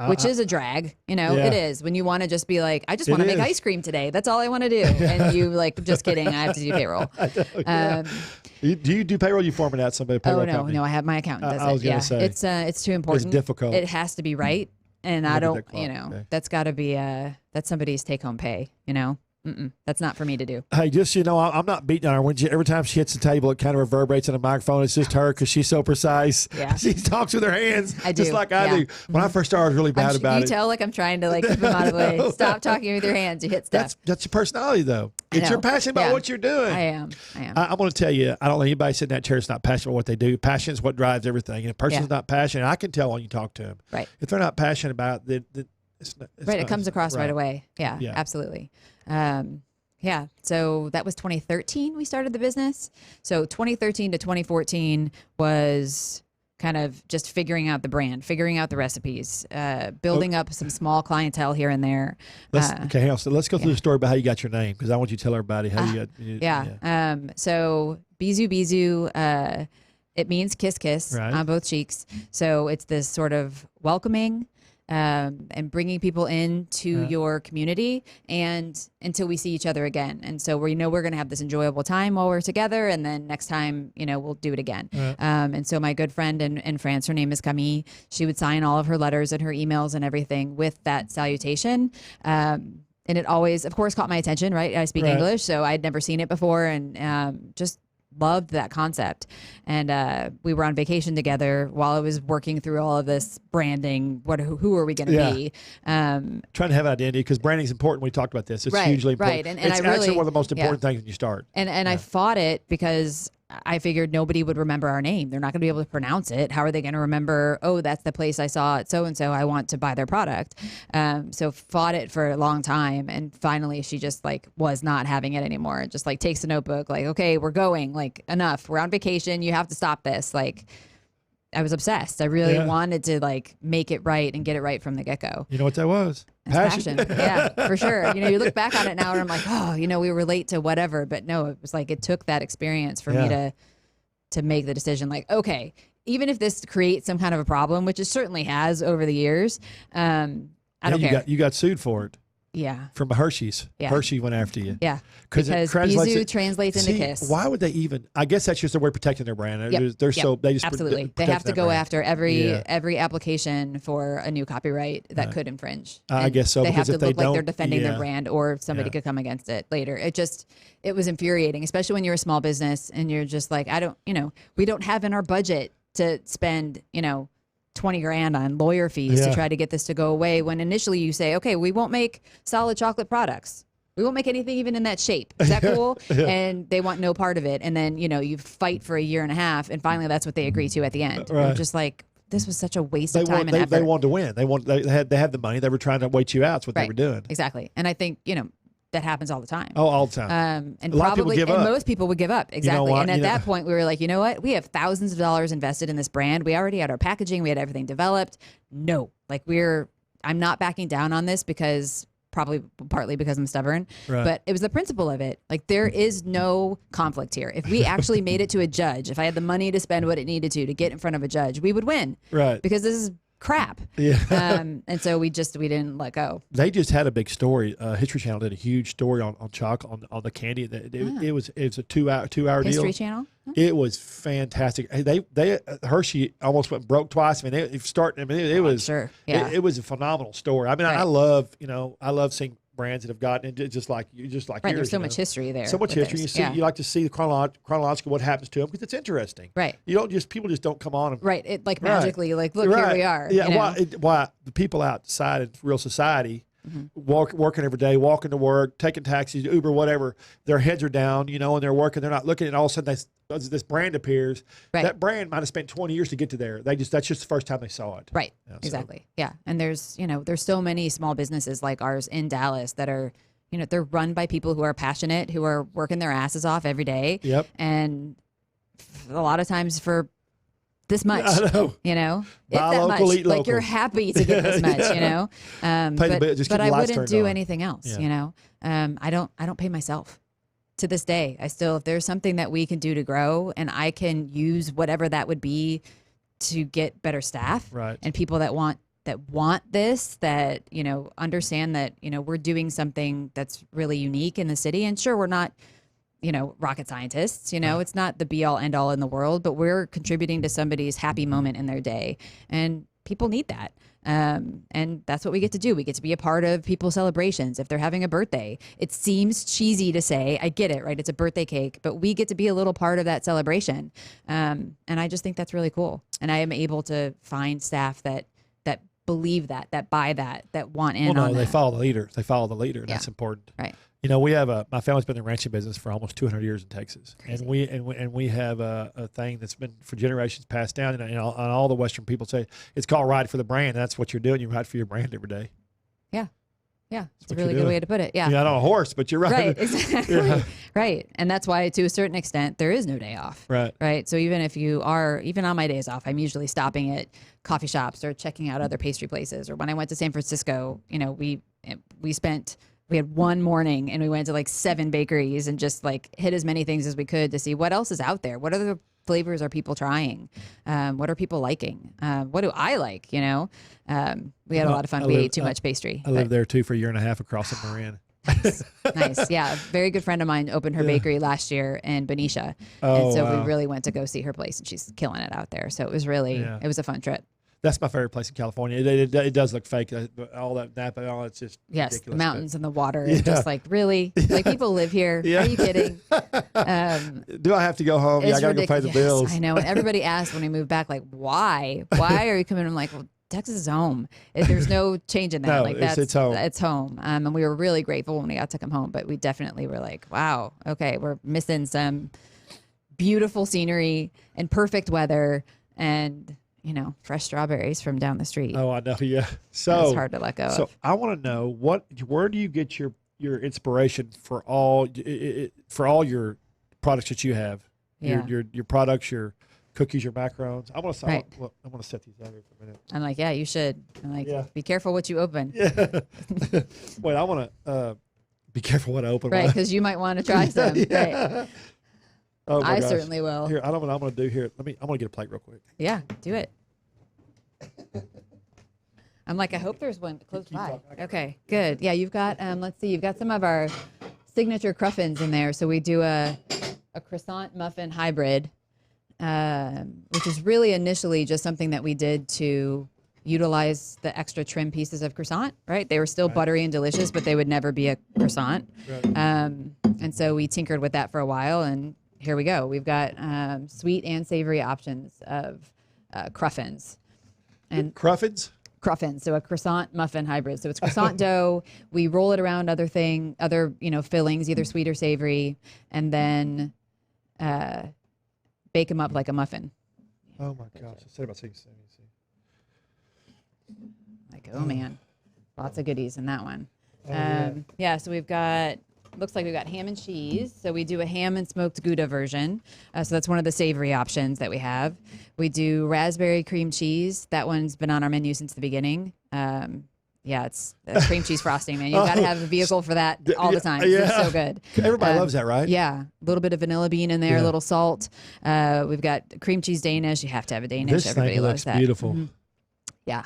which is a drag. It is when you want to just be like, I just want to make ice cream today. That's all I want to do. And you like, just kidding. I have to do payroll. Do you do payroll? You forming out somebody payroll company? No, I have my accountant. Does I was going to say it's too important. It's difficult. It has to be right, and I don't. That's got to be that's somebody's take home pay. That's not for me to do. Hey, just I'm not beating on her. Every time she hits the table, it kind of reverberates on the microphone. It's just her because she's so precise. Yeah. She talks with her hands, just like I do. When I first started, I was really bad about it. You tell like I'm trying to keep them out of the way. Stop talking with your hands. You hit stuff. That's your personality, though. It's your passion about what you're doing. I am. I'm going to tell you, I don't let anybody sit in that chair that's not passionate about what they do. Passion is what drives everything. And if a person's not passionate, I can tell when you talk to them. Right. If they're not passionate about it, it's not. It comes across right away. Yeah, absolutely. Yeah, so that was 2013 we started the business. So 2013 to 2014 was kind of just figuring out the brand, figuring out the recipes, building up some small clientele here and there. Hang on. So let's go through the story about how you got your name, because I want you to tell everybody how you got. So Bisous Bisous, it means kiss kiss on both cheeks. So it's this sort of welcoming, and bringing people into your community, and until we see each other again. And so we're going to have this enjoyable time while we're together, and then next time, we'll do it again. And so my good friend in France, her name is Camille, she would sign all of her letters and her emails and everything with that salutation. And it always, of course, caught my attention, right? I speak English, so I'd never seen it before, and just loved that concept. And we were on vacation together while I was working through all of this branding. Who are we going to be? Trying to have an identity, because branding is important. We talked about this. It's hugely important. Right. And it's I actually one of the most important things when you start. And I fought it because I figured nobody would remember our name. They're not going to be able to pronounce it. How are they going to remember, oh, that's the place I saw at so-and-so, I want to buy their product. So fought it for a long time. And finally she just was not having it anymore. It just takes a notebook, okay, we're going, enough. We're on vacation. You have to stop this. I was obsessed. I really wanted to make it right and get it right from the get-go. You know what that was? Passion. Yeah, for sure. You look back on it now and I'm like, oh, we relate to whatever. But no, it was it took that experience for me to make the decision, okay, even if this creates some kind of a problem, which it certainly has over the years, I don't care. You got sued for it. Yeah. From Hershey's. Yeah. Hershey went after you. Yeah. Because Bisous translates into kiss. Why would they even? I guess that's just their way of protecting their brand. Yep. They just absolutely. They have to go after every application for a new copyright that could infringe. I guess so. They have to look like they're defending their brand, or somebody could come against it later. It was infuriating, especially when you're a small business and you're just we don't have in our budget to spend, $20,000 on lawyer fees to try to get this to go away, when initially you say, okay, we won't make solid chocolate products. We won't make anything even in that shape. Is that cool? And they want no part of it. And then, you fight for a year and a half, and finally that's what they agree to at the end. Right. Just this was such a waste of time and effort. They wanted to win. They had the money. They were trying to wait you out. That's what they were doing. Exactly. And I think, that happens all the time. Oh, all the time. And a lot of people give up. Most people would give up. Exactly. And at that point we were like, you know what? We have thousands of dollars invested in this brand. We already had our packaging. We had everything developed. No, I'm not backing down on this, because partly because I'm stubborn, but it was the principle of it. There is no conflict here. If we actually made it to a judge, if I had the money to spend what it needed to get in front of a judge, we would win. Right. Because this is crap. Yeah. And so we didn't let go. They just had a big story. History Channel did a huge story on chocolate, on the candy. It was a 2 hour deal. History Channel? It was fantastic. They Hershey almost went broke twice. I mean, it was sure. Yeah. it was a phenomenal story. I mean, Right. I love seeing brands that have gotten it just like Right. yours. There's so much history there. So much with history. theirs. You like to see the chronological what happens to them because it's interesting. Right. People just don't come on and Right. It like magically, like, look, Right. here we are. Yeah. you know? Why the people outside in real society, working every day, walking to work, taking taxis, Uber, whatever, their heads are down, and they're working, they're not looking, and all of a sudden this brand appears. Right. That brand might have spent 20 years to get to there. That's just the first time they saw it. Right. Yeah, so- Exactly. Yeah. And there's so many small businesses like ours in Dallas that are, they're run by people who are passionate, who are working their asses off every day. Yep. And a lot of times for this much, I know. it's Buy that local, much. eat Like local. you're happy to get this much, Pay the bill, just keep but the I lights wouldn't turned do on. anything else, Yeah. I don't pay myself to this day. If there's something that we can do to grow and I can use whatever that would be to get better staff Right. and people that want this, that, understand that, we're doing something that's really unique in the city. And sure, we're not, rocket scientists, it's not the be all end all in the world, but we're contributing to somebody's happy moment in their day. And people need that. And that's what we get to do. We get to be a part of people's celebrations. If they're having a birthday, it seems cheesy to say, I get it, right? It's a birthday cake, but we get to be a little part of that celebration. And I just think that's really cool. And I am able to find staff that believe that buy that want in on they that. follow the leader. They follow the leader. And Yeah. That's important. Right. We have my family's been in the ranching business for almost 200 years in Texas. Crazy. And we have a thing that's been for generations passed down. And all the Western people say it's called ride for the brand. And that's what you're doing. You ride for your brand every day. Yeah. Yeah. It's a what really you're good doing. way to put it. Yeah. You're not on a horse, but you're riding. Right. Exactly. Yeah. Right. And that's why, to a certain extent, there is no day off. Right. Right. So even if you are, even on my days off, I'm usually stopping at coffee shops or checking out other pastry places. Or when I went to San Francisco, we had one morning and we went to like 7 bakeries and just like hit as many things as we could to see what else is out there. What other flavors are people trying? What are people liking? What do I like? We had a lot of fun. We ate too much pastry. I lived there too for a year and a half across the Marin. Nice. Yeah. A very good friend of mine opened her bakery last year in Benicia. Oh, and so wow. we really went to go see her place and she's killing it out there. So it was really, it was a fun trip. That's my favorite place in California. It does look fake. All that Napa and all, it's just Yes. ridiculous. The mountains and the water. Yeah. Just like, really? Like, people live here. Yeah. Are you kidding? Do I have to go home? Yeah, I It's got to go pay the ridiculous. bills. I know. And everybody asked when we moved back, like, why? Why are you coming? I'm like, well, Texas is home. There's no change in that. No, like it's home. It's home. And we were really grateful when we got to come home, but we definitely were like, wow, okay, we're missing some beautiful scenery and perfect weather and, fresh strawberries from down the street. Oh, I know. Yeah. So It's hard to let go So of. I want to know where do you get your inspiration for all your products that you have? Yeah. Your products, your cookies, your macarons. I want to Right. I want to set these out here for a minute. I'm like, yeah, you should. I'm like, Yeah. be careful what you open. Yeah. Wait, I want to be careful what I open. Right, because you might want to try some. Right. Yeah. Oh my I gosh. certainly will. Here, I don't know what I'm going to do here. I'm going to get a plate real quick. Yeah, do it. I'm like, I hope there's one close by. Okay, good. Yeah, you've got, let's see, you've got some of our signature cruffins in there. So we do a croissant muffin hybrid, which is really initially just something that we did to utilize the extra trim pieces of croissant, right? They were still buttery and delicious, but they would never be a croissant. Right. And so we tinkered with that for a while, and here we go. We've got sweet and savory options of cruffins. And Cruffins? cruffins, so a croissant muffin hybrid. So it's croissant dough. We roll it around other fillings, either sweet or savory, and then bake them up like a muffin. Oh my gosh! I said about saying. Like, oh man, lots of goodies in that one. Oh, yeah. Yeah, so we've got, looks like we've got ham and cheese. So we do a ham and smoked Gouda version. So that's one of the savory options that we have. We do raspberry cream cheese. That one's been on our menu since the beginning. Yeah, it's cream cheese frosting, man. You've got to have a vehicle for that all the time. Yeah. It's so good. Everybody loves that, right? Yeah, a little bit of vanilla bean in there, Yeah. a little salt. We've got cream cheese Danish. You have to have a Danish. This Everybody thing loves looks that. beautiful. Yeah.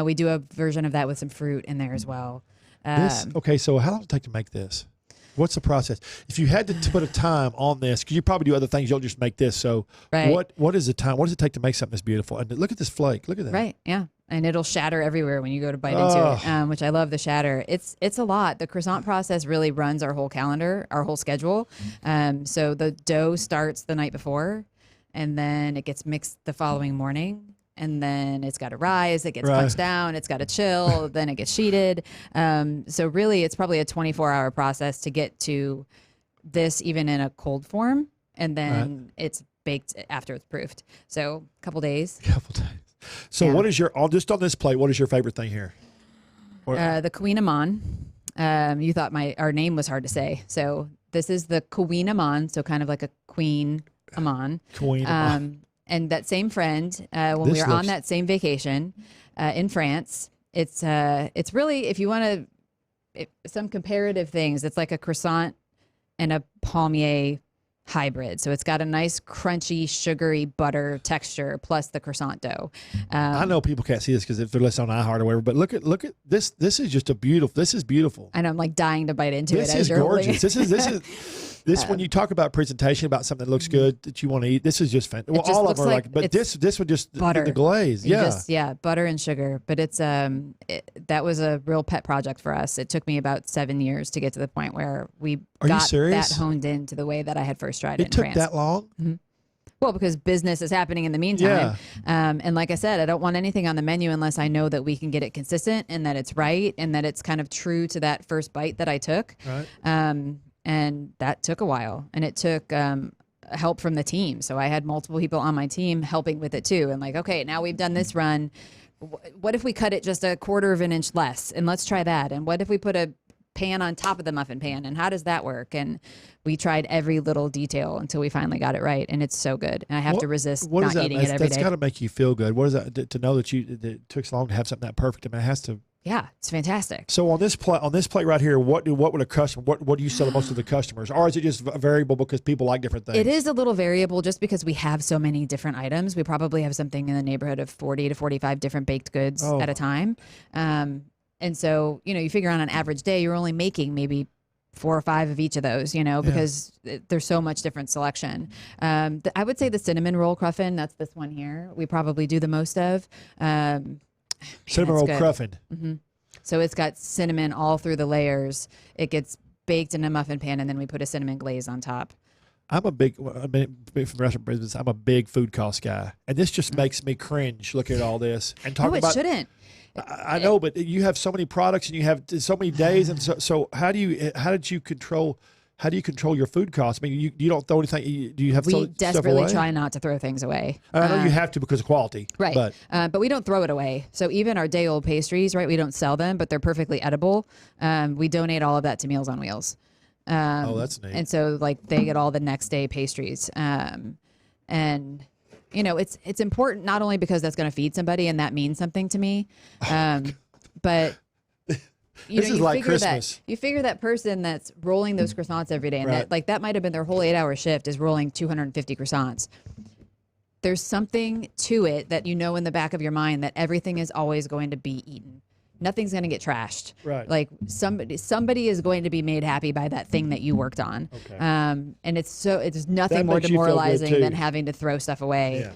We do a version of that with some fruit in there as well. Okay, so how long does it take to make this? What's the process? If you had to put a time on this, because you probably do other things, you'll just make this. So what is the time? What does it take to make something that's beautiful? And look at this flake. Look at that. Right. Yeah. And it'll shatter everywhere when you go to bite into it, which I love the shatter. It's a lot. The croissant process really runs our whole calendar, our whole schedule. So the dough starts the night before, and then it gets mixed the following morning. And then it's got to rise, it gets punched down, it's got to chill, then it gets sheeted. So really, it's probably a 24-hour process to get to this even in a cold form. And then it's baked after it's proofed. So a couple days. So what is just on this plate, what is your favorite thing here? The Queen Amman. You thought our name was hard to say. So this is the Queen Amman, so kind of like a Queen Amman. Queen Amman. And that same friend, when we were on that same vacation in France, it's really, if you want some comparative things, it's like a croissant and a palmier hybrid. So it's got a nice crunchy, sugary butter texture plus the croissant dough. I know people can't see this because if they're listening on iHeart or whatever, but look at this. This is just this is beautiful. And I'm like dying to bite into it. This is gorgeous. This when you talk about presentation, about something that looks good that you want to eat, this is just fantastic. Well, all of them are like, but this would just butter. The glaze. Butter and sugar. But it's that was a real pet project for us. It took me about 7 years to get to the point where we got that honed into the way that I had first tried it in France. It took that long? Mm-hmm. Well, because business is happening in the meantime. And like I said, I don't want anything on the menu unless I know that we can get it consistent and that it's right and that it's kind of true to that first bite that I took. Right. And that took a while, and it took help from the team. So I had multiple people on my team helping with it too. And like, okay, now we've done this run. What if we cut it just a 1/4 of an inch less? And let's try that. And what if we put a pan on top of the muffin pan? And how does that work? And we tried every little detail until we finally got it right. And it's so good. And I have to resist not eating it every day. That's got to make you feel good. What is that to know that it took so long to have something that perfect? I mean, it has to. Yeah, it's fantastic. So on this plate right here, what would a customer? What do you sell to most of the customers, or is it just variable because people like different things? It is a little variable just because we have so many different items. We probably have something in the neighborhood of 40 to 45 different baked goods at a time. And so you figure on an average day, you're only making maybe 4 or 5 of each of those, because there's so much different selection. I would say the cinnamon roll cruffin, that's this one here, we probably do the most of. Cinnamon roll cruffin. Mm-hmm. So it's got cinnamon all through the layers. It gets baked in a muffin pan, and then we put a cinnamon glaze on top. I'm a big from restaurant business. I'm a big food cost guy, and this just makes me cringe looking at all this and talking about. It shouldn't. I know, but you have so many products and you have so many days, and so how do you control your food costs? I mean, you don't throw anything. Do you have we desperately try not to throw things away. I know you have to because of quality, right? But we don't throw it away. So even our day old pastries, right? We don't sell them, but they're perfectly edible. We donate all of that to Meals on Wheels. That's neat. And so they get all the next day pastries. And it's important not only because that's going to feed somebody and that means something to me, but. This is like Christmas. You figure that person that's rolling those croissants every day, and that might have been their whole 8-hour shift is rolling 250 croissants. There's something to it that in the back of your mind that everything is always going to be eaten. Nothing's going to get trashed. Right. Like somebody is going to be made happy by that thing that you worked on. Okay. And it's nothing more demoralizing than having to throw stuff away. Yeah.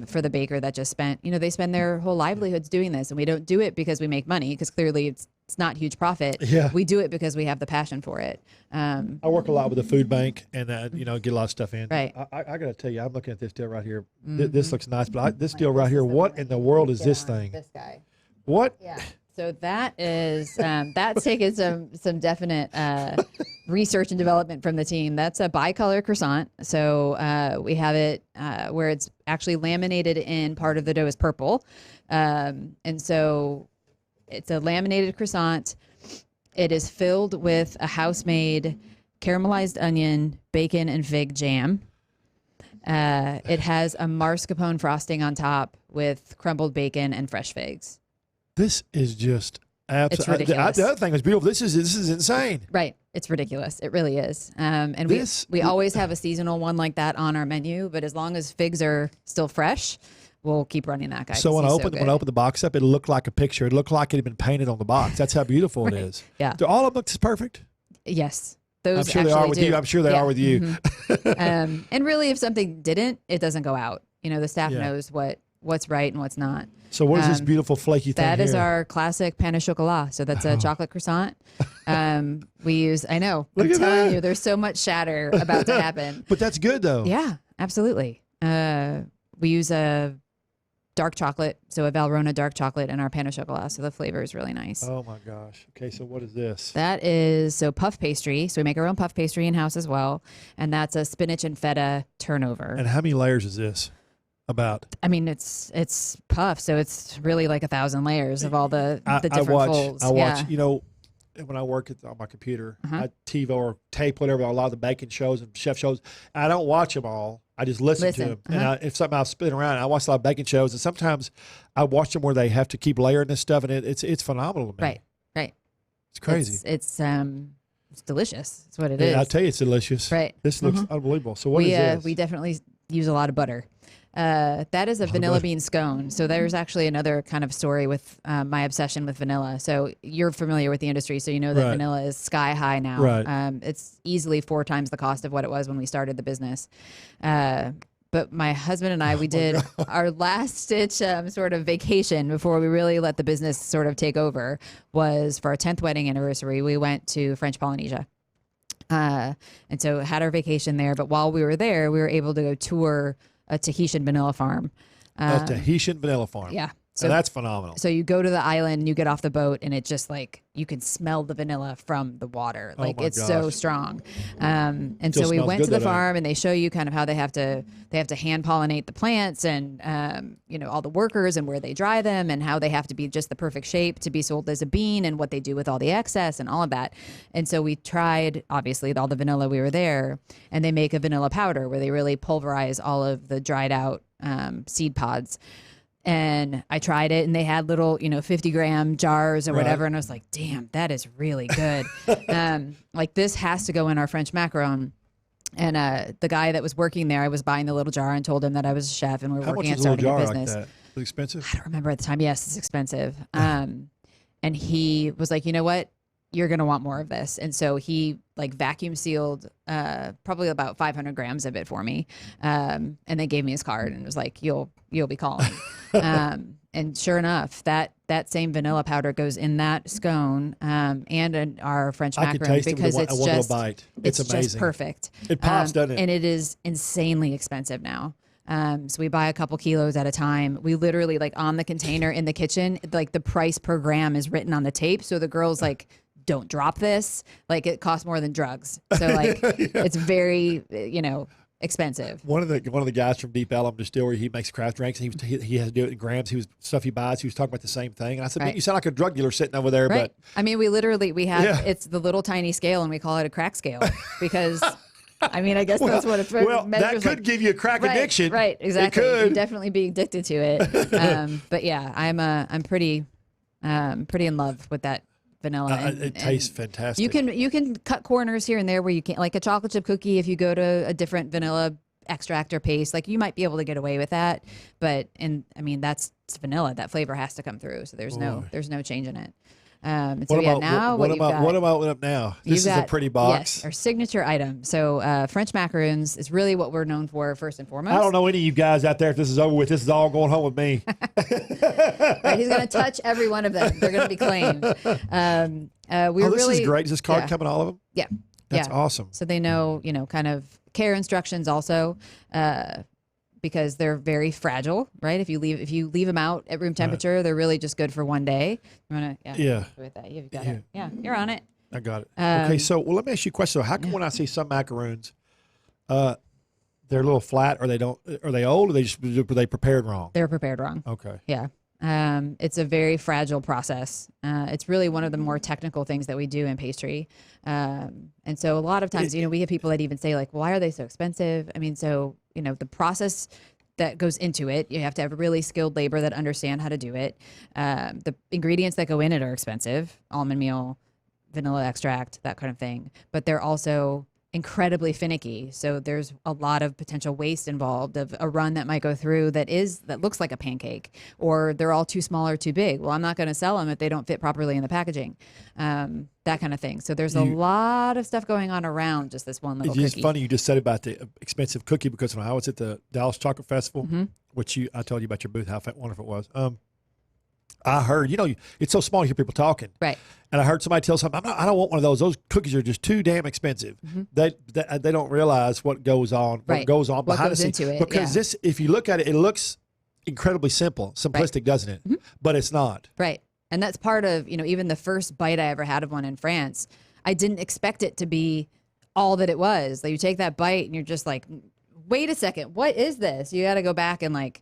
For the baker that just spent, they spend their whole livelihoods doing this, and we don't do it because we make money, because clearly it's not huge profit. Yeah. We do it because we have the passion for it. I work a lot with the food bank and, get a lot of stuff in. Right. I got to tell you, I'm looking at this deal right here. This looks nice, but this deal right here, what in the world is this thing? This guy. What? Yeah. So that is, that's taken some definite research and development from the team. That's a bicolor croissant. So we have it where it's actually laminated in, part of the dough is purple. And so it's a laminated croissant. It is filled with a house-made caramelized onion, bacon, and fig jam. It has a mascarpone frosting on top with crumbled bacon and fresh figs. This is just absolutely. The other thing is beautiful. This is insane. Right. It's ridiculous. It really is. And we always have a seasonal one like that on our menu, but as long as figs are still fresh, we'll keep running that guy. So when I opened the box up, it looked like a picture. It looked like it had been painted on the box. That's how beautiful it is. Yeah. Do all of them look perfect? Yes. Those I'm sure they are with you. I'm sure they are with you. Mm-hmm. And really, if something didn't, it doesn't go out. The staff knows what's right and what's not. So what is this beautiful flaky thing That here? is our classic pain au chocolat. So that's a chocolate croissant. We use, I know, Look I'm at telling that. you, there's so much shatter about to happen. But that's good though. Yeah, absolutely. We use a dark chocolate, so a Valrhona dark chocolate in our pain au chocolat. So the flavor is really nice. Oh my gosh. Okay, so what is this? That is puff pastry. So we make our own puff pastry in house as well, and that's a spinach and feta turnover. And how many layers is this? About? I mean, it's puff, so it's really like 1,000 layers of all the different folds. I watch. When I work on my computer, I TiVo or tape whatever a lot of the baking shows and chef shows. I don't watch them all. I just listen to them. And if something I'll spin around, I watch a lot of baking shows, and sometimes I watch them where they have to keep layering this stuff, and it's phenomenal to me. Right. It's crazy. It's delicious. That's what it is. I'll tell you, it's delicious. Right. This looks unbelievable. So what is this? We definitely use a lot of butter. That is a vanilla bean scone. So there's actually another kind of story with my obsession with vanilla. So you're familiar with the industry, so you know that vanilla is sky high now. Right. It's easily 4 times the cost of what it was when we started the business. But my husband and I, we did our last stitch sort of vacation before we really let the business sort of take over was for our 10th wedding anniversary. We went to French Polynesia. And so had our vacation there. But while we were there, we were able to go tour a Tahitian vanilla farm. A Tahitian vanilla farm. Yeah. So that's phenomenal. So you go to the island, you get off the boat, and it just like you can smell the vanilla from the water. Like it's so strong. And Still so we smells went good, to the though, farm, and they show you kind of how they have to hand pollinate the plants, and all the workers and where they dry them, and how they have to be just the perfect shape to be sold as a bean, and what they do with all the excess and all of that. And so we tried obviously all the vanilla we were there, and they make a vanilla powder where they really pulverize all of the dried out seed pods. And I tried it, and they had little, 50-gram jars or whatever. And I was like, damn, that is really good. Like this has to go in our French macaron. And the guy that was working there, I was buying the little jar and told him that I was a chef and we were working at starting a business. Like that? Was it expensive? I don't remember at the time. Yes, it's expensive. And he was like, you know what? You're going to want more of this. And so he like vacuum sealed probably about 500 grams of it for me. And they gave me his card and was like, you'll be calling. And sure enough, that same vanilla powder goes in that scone and in our French macaron because it's just bite. It's amazing. Just perfect. It pops, doesn't it? And it is insanely expensive now. So we buy a couple kilos at a time. We literally like on the container in the kitchen, like the price per gram is written on the tape. So the girls like, don't drop this. Like it costs more than drugs. So like it's very, expensive. One of the guys from Deep Ellum Distillery, he makes craft drinks. And he has to do it in grams. Stuff he buys. He was talking about the same thing. And I said, man, you sound like a drug dealer sitting over there. Right. But I mean, we have it's the little tiny scale, and we call it a crack scale because. I mean, I guess that's what it's. Well, that could give you a crack addiction. Right, exactly. It could. You'd definitely be addicted to it. But yeah, I'm pretty in love with that vanilla. It tastes fantastic. You can cut corners here and there where you can't, like a chocolate chip cookie. If you go to a different vanilla extract or paste, like you might be able to get away with that. But that's vanilla. That flavor has to come through. So there's no change in it. What am I opening up now? This is a pretty box. Yes, our signature item. So French macaroons is really what we're known for first and foremost. I don't know any of you guys out there. If this is over with, this is all going home with me. Right, he's going to touch every one of them. They're going to be claimed. This is great. Is this card coming all of them? Yeah. That's awesome. So they know, kind of care instructions also. Because they're very fragile, right? If you leave them out at room temperature, they're really just good for one day. You want to, with that, you've got it. Yeah, you're on it. I got it. Okay, so let me ask you a question. So how come when I see some macaroons, they're a little flat, or they don't? Are they old, or were they prepared wrong? They're prepared wrong. Okay. Yeah. It's a very fragile process. It's really one of the more technical things that we do in pastry. And so a lot of times, we have people that even say like, why are they so expensive? I mean, so, the process that goes into it, you have to have really skilled labor that understand how to do it. The ingredients that go in it are expensive, almond meal, vanilla extract, that kind of thing. But they're also incredibly finicky. So there's a lot of potential waste involved of a run that might go through that looks like a pancake, or they're all too small or too big. Well, I'm not going to sell them if they don't fit properly in the packaging. That kind of thing. So there's a lot of stuff going on around just this one little cookie. It's funny you just said about the expensive cookie, because when I was at the Dallas Chocolate Festival, which I told you about your booth, how wonderful it was. I heard, it's so small, you hear people talking. Right. And I heard somebody tell something, I don't want one of those. Those cookies are just too damn expensive. They don't realize what goes on, Right. goes on What behind goes the scenes. into it, Because this, if you look at it, it looks incredibly simplistic, doesn't it? But it's not. Right. And that's part of, even the first bite I ever had of one in France, I didn't expect it to be all that it was. Like, you take that bite and you're just like, wait a second, what is this? You got to go back and like,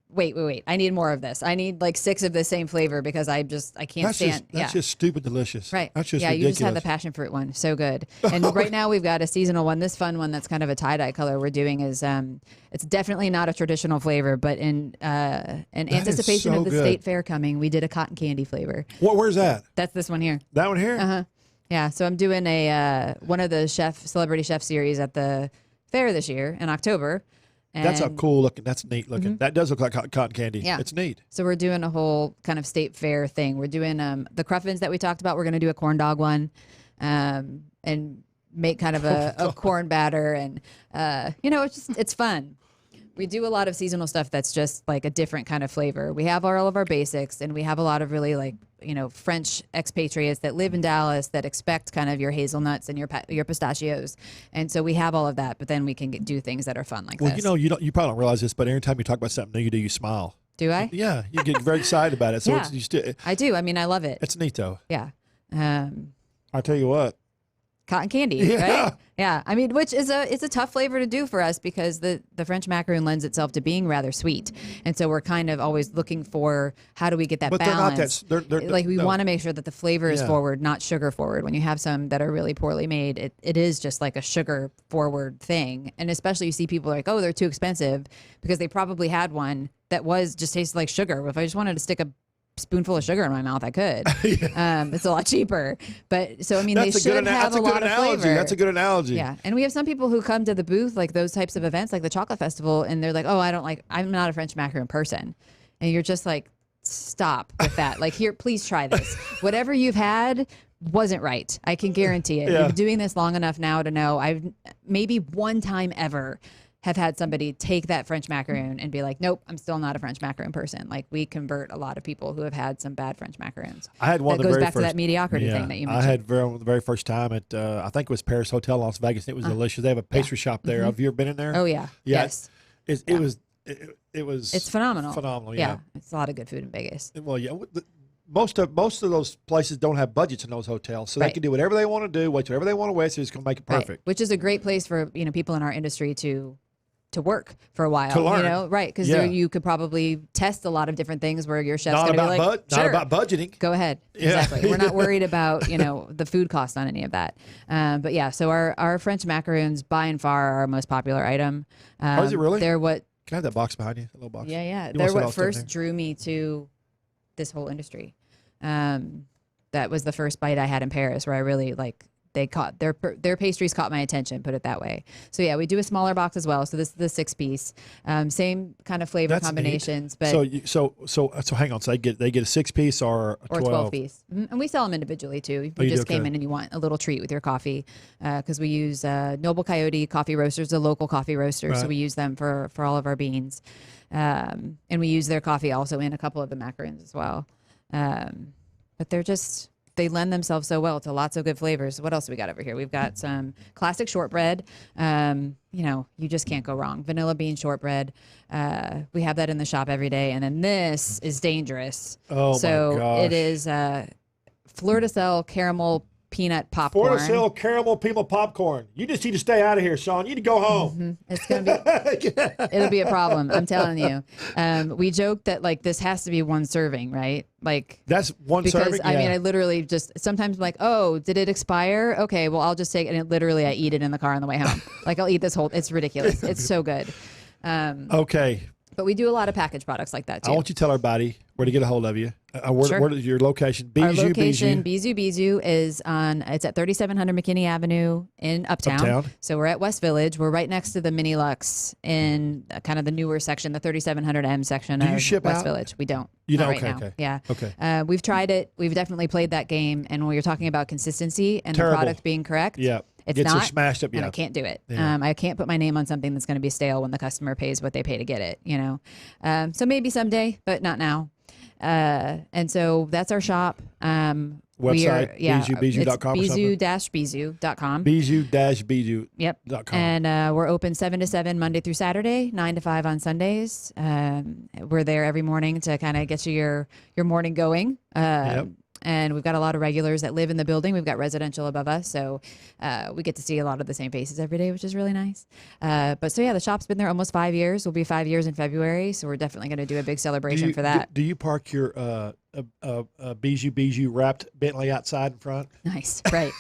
wait. I need more of this. I need like 6 of the same flavor because I can't stand. That's just stupid delicious. Right. That's just ridiculous. You just had the passion fruit one. So good. And right now we've got a seasonal one. This fun one that's kind of a tie-dye color we're doing is it's definitely not a traditional flavor, but in anticipation of the state fair coming, we did a cotton candy flavor. Where's that? That's this one here. That one here? Yeah. So I'm doing one of the celebrity chef series at the fair this year in October. That's a cool looking. That's neat looking. That does look like cotton candy. Yeah. It's neat. So we're doing a whole kind of state fair thing. We're doing the cruffins that we talked about. We're going to do a corn dog one, and make kind of a corn batter, and it's fun. We do a lot of seasonal stuff that's just like a different kind of flavor. We have all of our basics, and we have a lot of really French expatriates that live in Dallas that expect kind of your hazelnuts and your pistachios. And so we have all of that, but then we can do things that are fun like this. You probably don't realize this, but every time you talk about something new, you smile. Do I? Yeah, you get very excited about it. So yeah, I do. I mean, I love it. It's neat though. Yeah. I'll tell you what. Cotton candy, right? Yeah. I mean, which is it's a tough flavor to do for us because the French macaroon lends itself to being rather sweet. And so we're kind of always looking for how do we get that balance. We want to make sure that the flavor is forward, not sugar forward. When you have some that are really poorly made, it is just like a sugar forward thing. And especially you see people like, oh, they're too expensive because they probably had one that just tasted like sugar. If I just wanted to stick a spoonful of sugar in my mouth, I could. It's a lot cheaper, but so I mean, they should have a lot of flavor. That's a good analogy. Yeah, and we have some people who come to the booth, like those types of events, like the chocolate festival, and they're like, "Oh, I'm not a French macaroon person," and you're just like, "Stop with that! Like, here, please try this. Whatever you've had wasn't right. I can guarantee it. You've been doing this long enough now to know. I've maybe one time ever." Have had somebody take that French macaroon and be like, nope, I'm still not a French macaroon person. Like, we convert a lot of people who have had some bad French macaroons. I had one that goes back to that mediocrity thing that you mentioned. I had the very first time at, I think it was Paris Hotel in Las Vegas. And it was delicious. They have a pastry shop there. Have you ever been in there? Oh, yeah. Yes. It was. It's phenomenal. Phenomenal, yeah. It's a lot of good food in Vegas. Well, yeah. Most of those places don't have budgets in those hotels, so they can do whatever they want to do, wait whatever they want to wait, so it's going to make it perfect. Right. Which is a great place for people in our industry to work for a while, to learn. Right? Because you could probably test a lot of different things where your chef's going to be like, not about budgeting. Go ahead. Yeah. Exactly. We're not worried about the food cost on any of that. But yeah, so our French macaroons by and far are our most popular item. Is it really? They're what? Can I have that box behind you? A little box. Yeah. They're what first drew me to this whole industry. That was the first bite I had in Paris where I really they caught their pastries caught my attention, put it that way. So yeah, we do a smaller box as well. So this is the 6-piece, same kind of flavor combinations. Neat. But so hang on. So they get a 6-piece or a 12-piece, and we sell them individually too. If you just came in and you want a little treat with your coffee, because we use Noble Coyote Coffee Roasters, a local coffee roaster. Right. So we use them for all of our beans, and we use their coffee also in a couple of the macaroons as well. But they lend themselves so well to lots of good flavors. What else do we got over here? We've got some classic shortbread. You just can't go wrong. Vanilla bean shortbread. We have that in the shop every day. And then this is dangerous. Oh, my gosh. It is fleur de sel caramel peanut popcorn. Fleur de sel caramel peanut popcorn. You just need to stay out of here, Sean. You need to go home. Mm-hmm. It's gonna be. It'll be a problem. I'm telling you. We joke that this has to be one serving, right? That's one serving. Because I mean, I literally just sometimes oh, did it expire? Okay, well, I'll just take it. And I eat it in the car on the way home. I'll eat this whole. It's ridiculous. It's so good. Okay. But we do a lot of packaged products like that too. I want you to tell everybody where to get a hold of you. Sure. Where is your location? Our location, Bisous Bisous, is it's at 3700 McKinney Avenue in Uptown. So we're at West Village. We're right next to the Mini Lux in kind of the newer section, the 3700M section of West Village. We don't. You don't? Right now. Okay. Yeah. Okay. We've tried it. We've definitely played that game. And when you're talking about consistency and Terrible. the product being correct, Yeah. it's Gets not. her smashed up. Yeah. And I can't do it. Yeah. I can't put my name on something that's going to be stale when the customer pays what they pay to get it, you know? So maybe someday, but not now. And so that's our shop. Website, Bisous-bisous.com. bisous.com or something? Bisous-bisous.com. Bisous-bisous.com. Yep. And we're open 7 to 7 Monday through Saturday, 9 to 5 on Sundays. We're there every morning to kind of get you your morning going. And we've got a lot of regulars that live in the building. We've got residential above us, so we get to see a lot of the same faces every day, which is really nice. But so yeah, the shop's been there almost 5 years. We'll be 5 years in February, so we're definitely going to do a big celebration for that. Do you park your Bisous wrapped Bentley outside in front? Nice, right?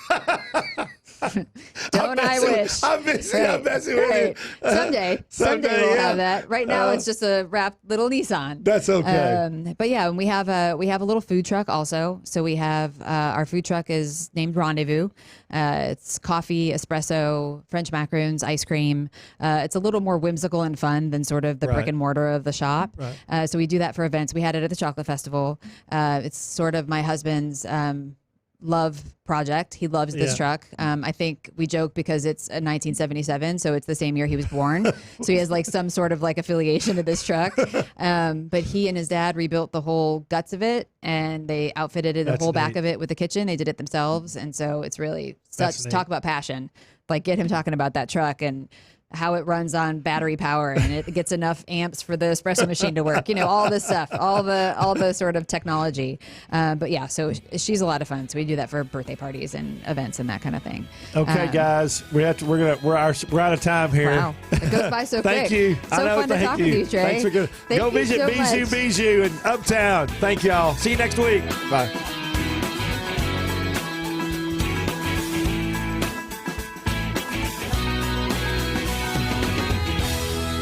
Don't I wish? I'm messing with you. Someday we'll have that. Right now, it's just a wrapped little Nissan. That's okay. But yeah, and we have a little food truck also. So we have our food truck is named Rendezvous. It's coffee, espresso, French macaroons, ice cream. It's a little more whimsical and fun than sort of the brick and mortar of the shop. Right. So we do that for events. We had it at the Chocolate Festival. It's sort of my husband's love project. He loves this truck. I think we joke because it's a 1977, so it's the same year he was born. So he has like some sort of like affiliation to this truck. But he and his dad rebuilt the whole guts of it, and they outfitted the whole back of it with a kitchen. They did it themselves, and so it's really talk about passion. Like get him talking about that truck and how it runs on battery power and it gets enough amps for the espresso machine to work, you know, all this stuff, all the sort of technology. But yeah, so she's a lot of fun. So we do that for birthday parties and events and that kind of thing. Okay, guys, we're out of time here. Wow, it goes by so quick. Thank you. So fun to talk with you, Trey. Thanks for good. Go visit Bisous in Uptown. Thank y'all. See you next week. Bye.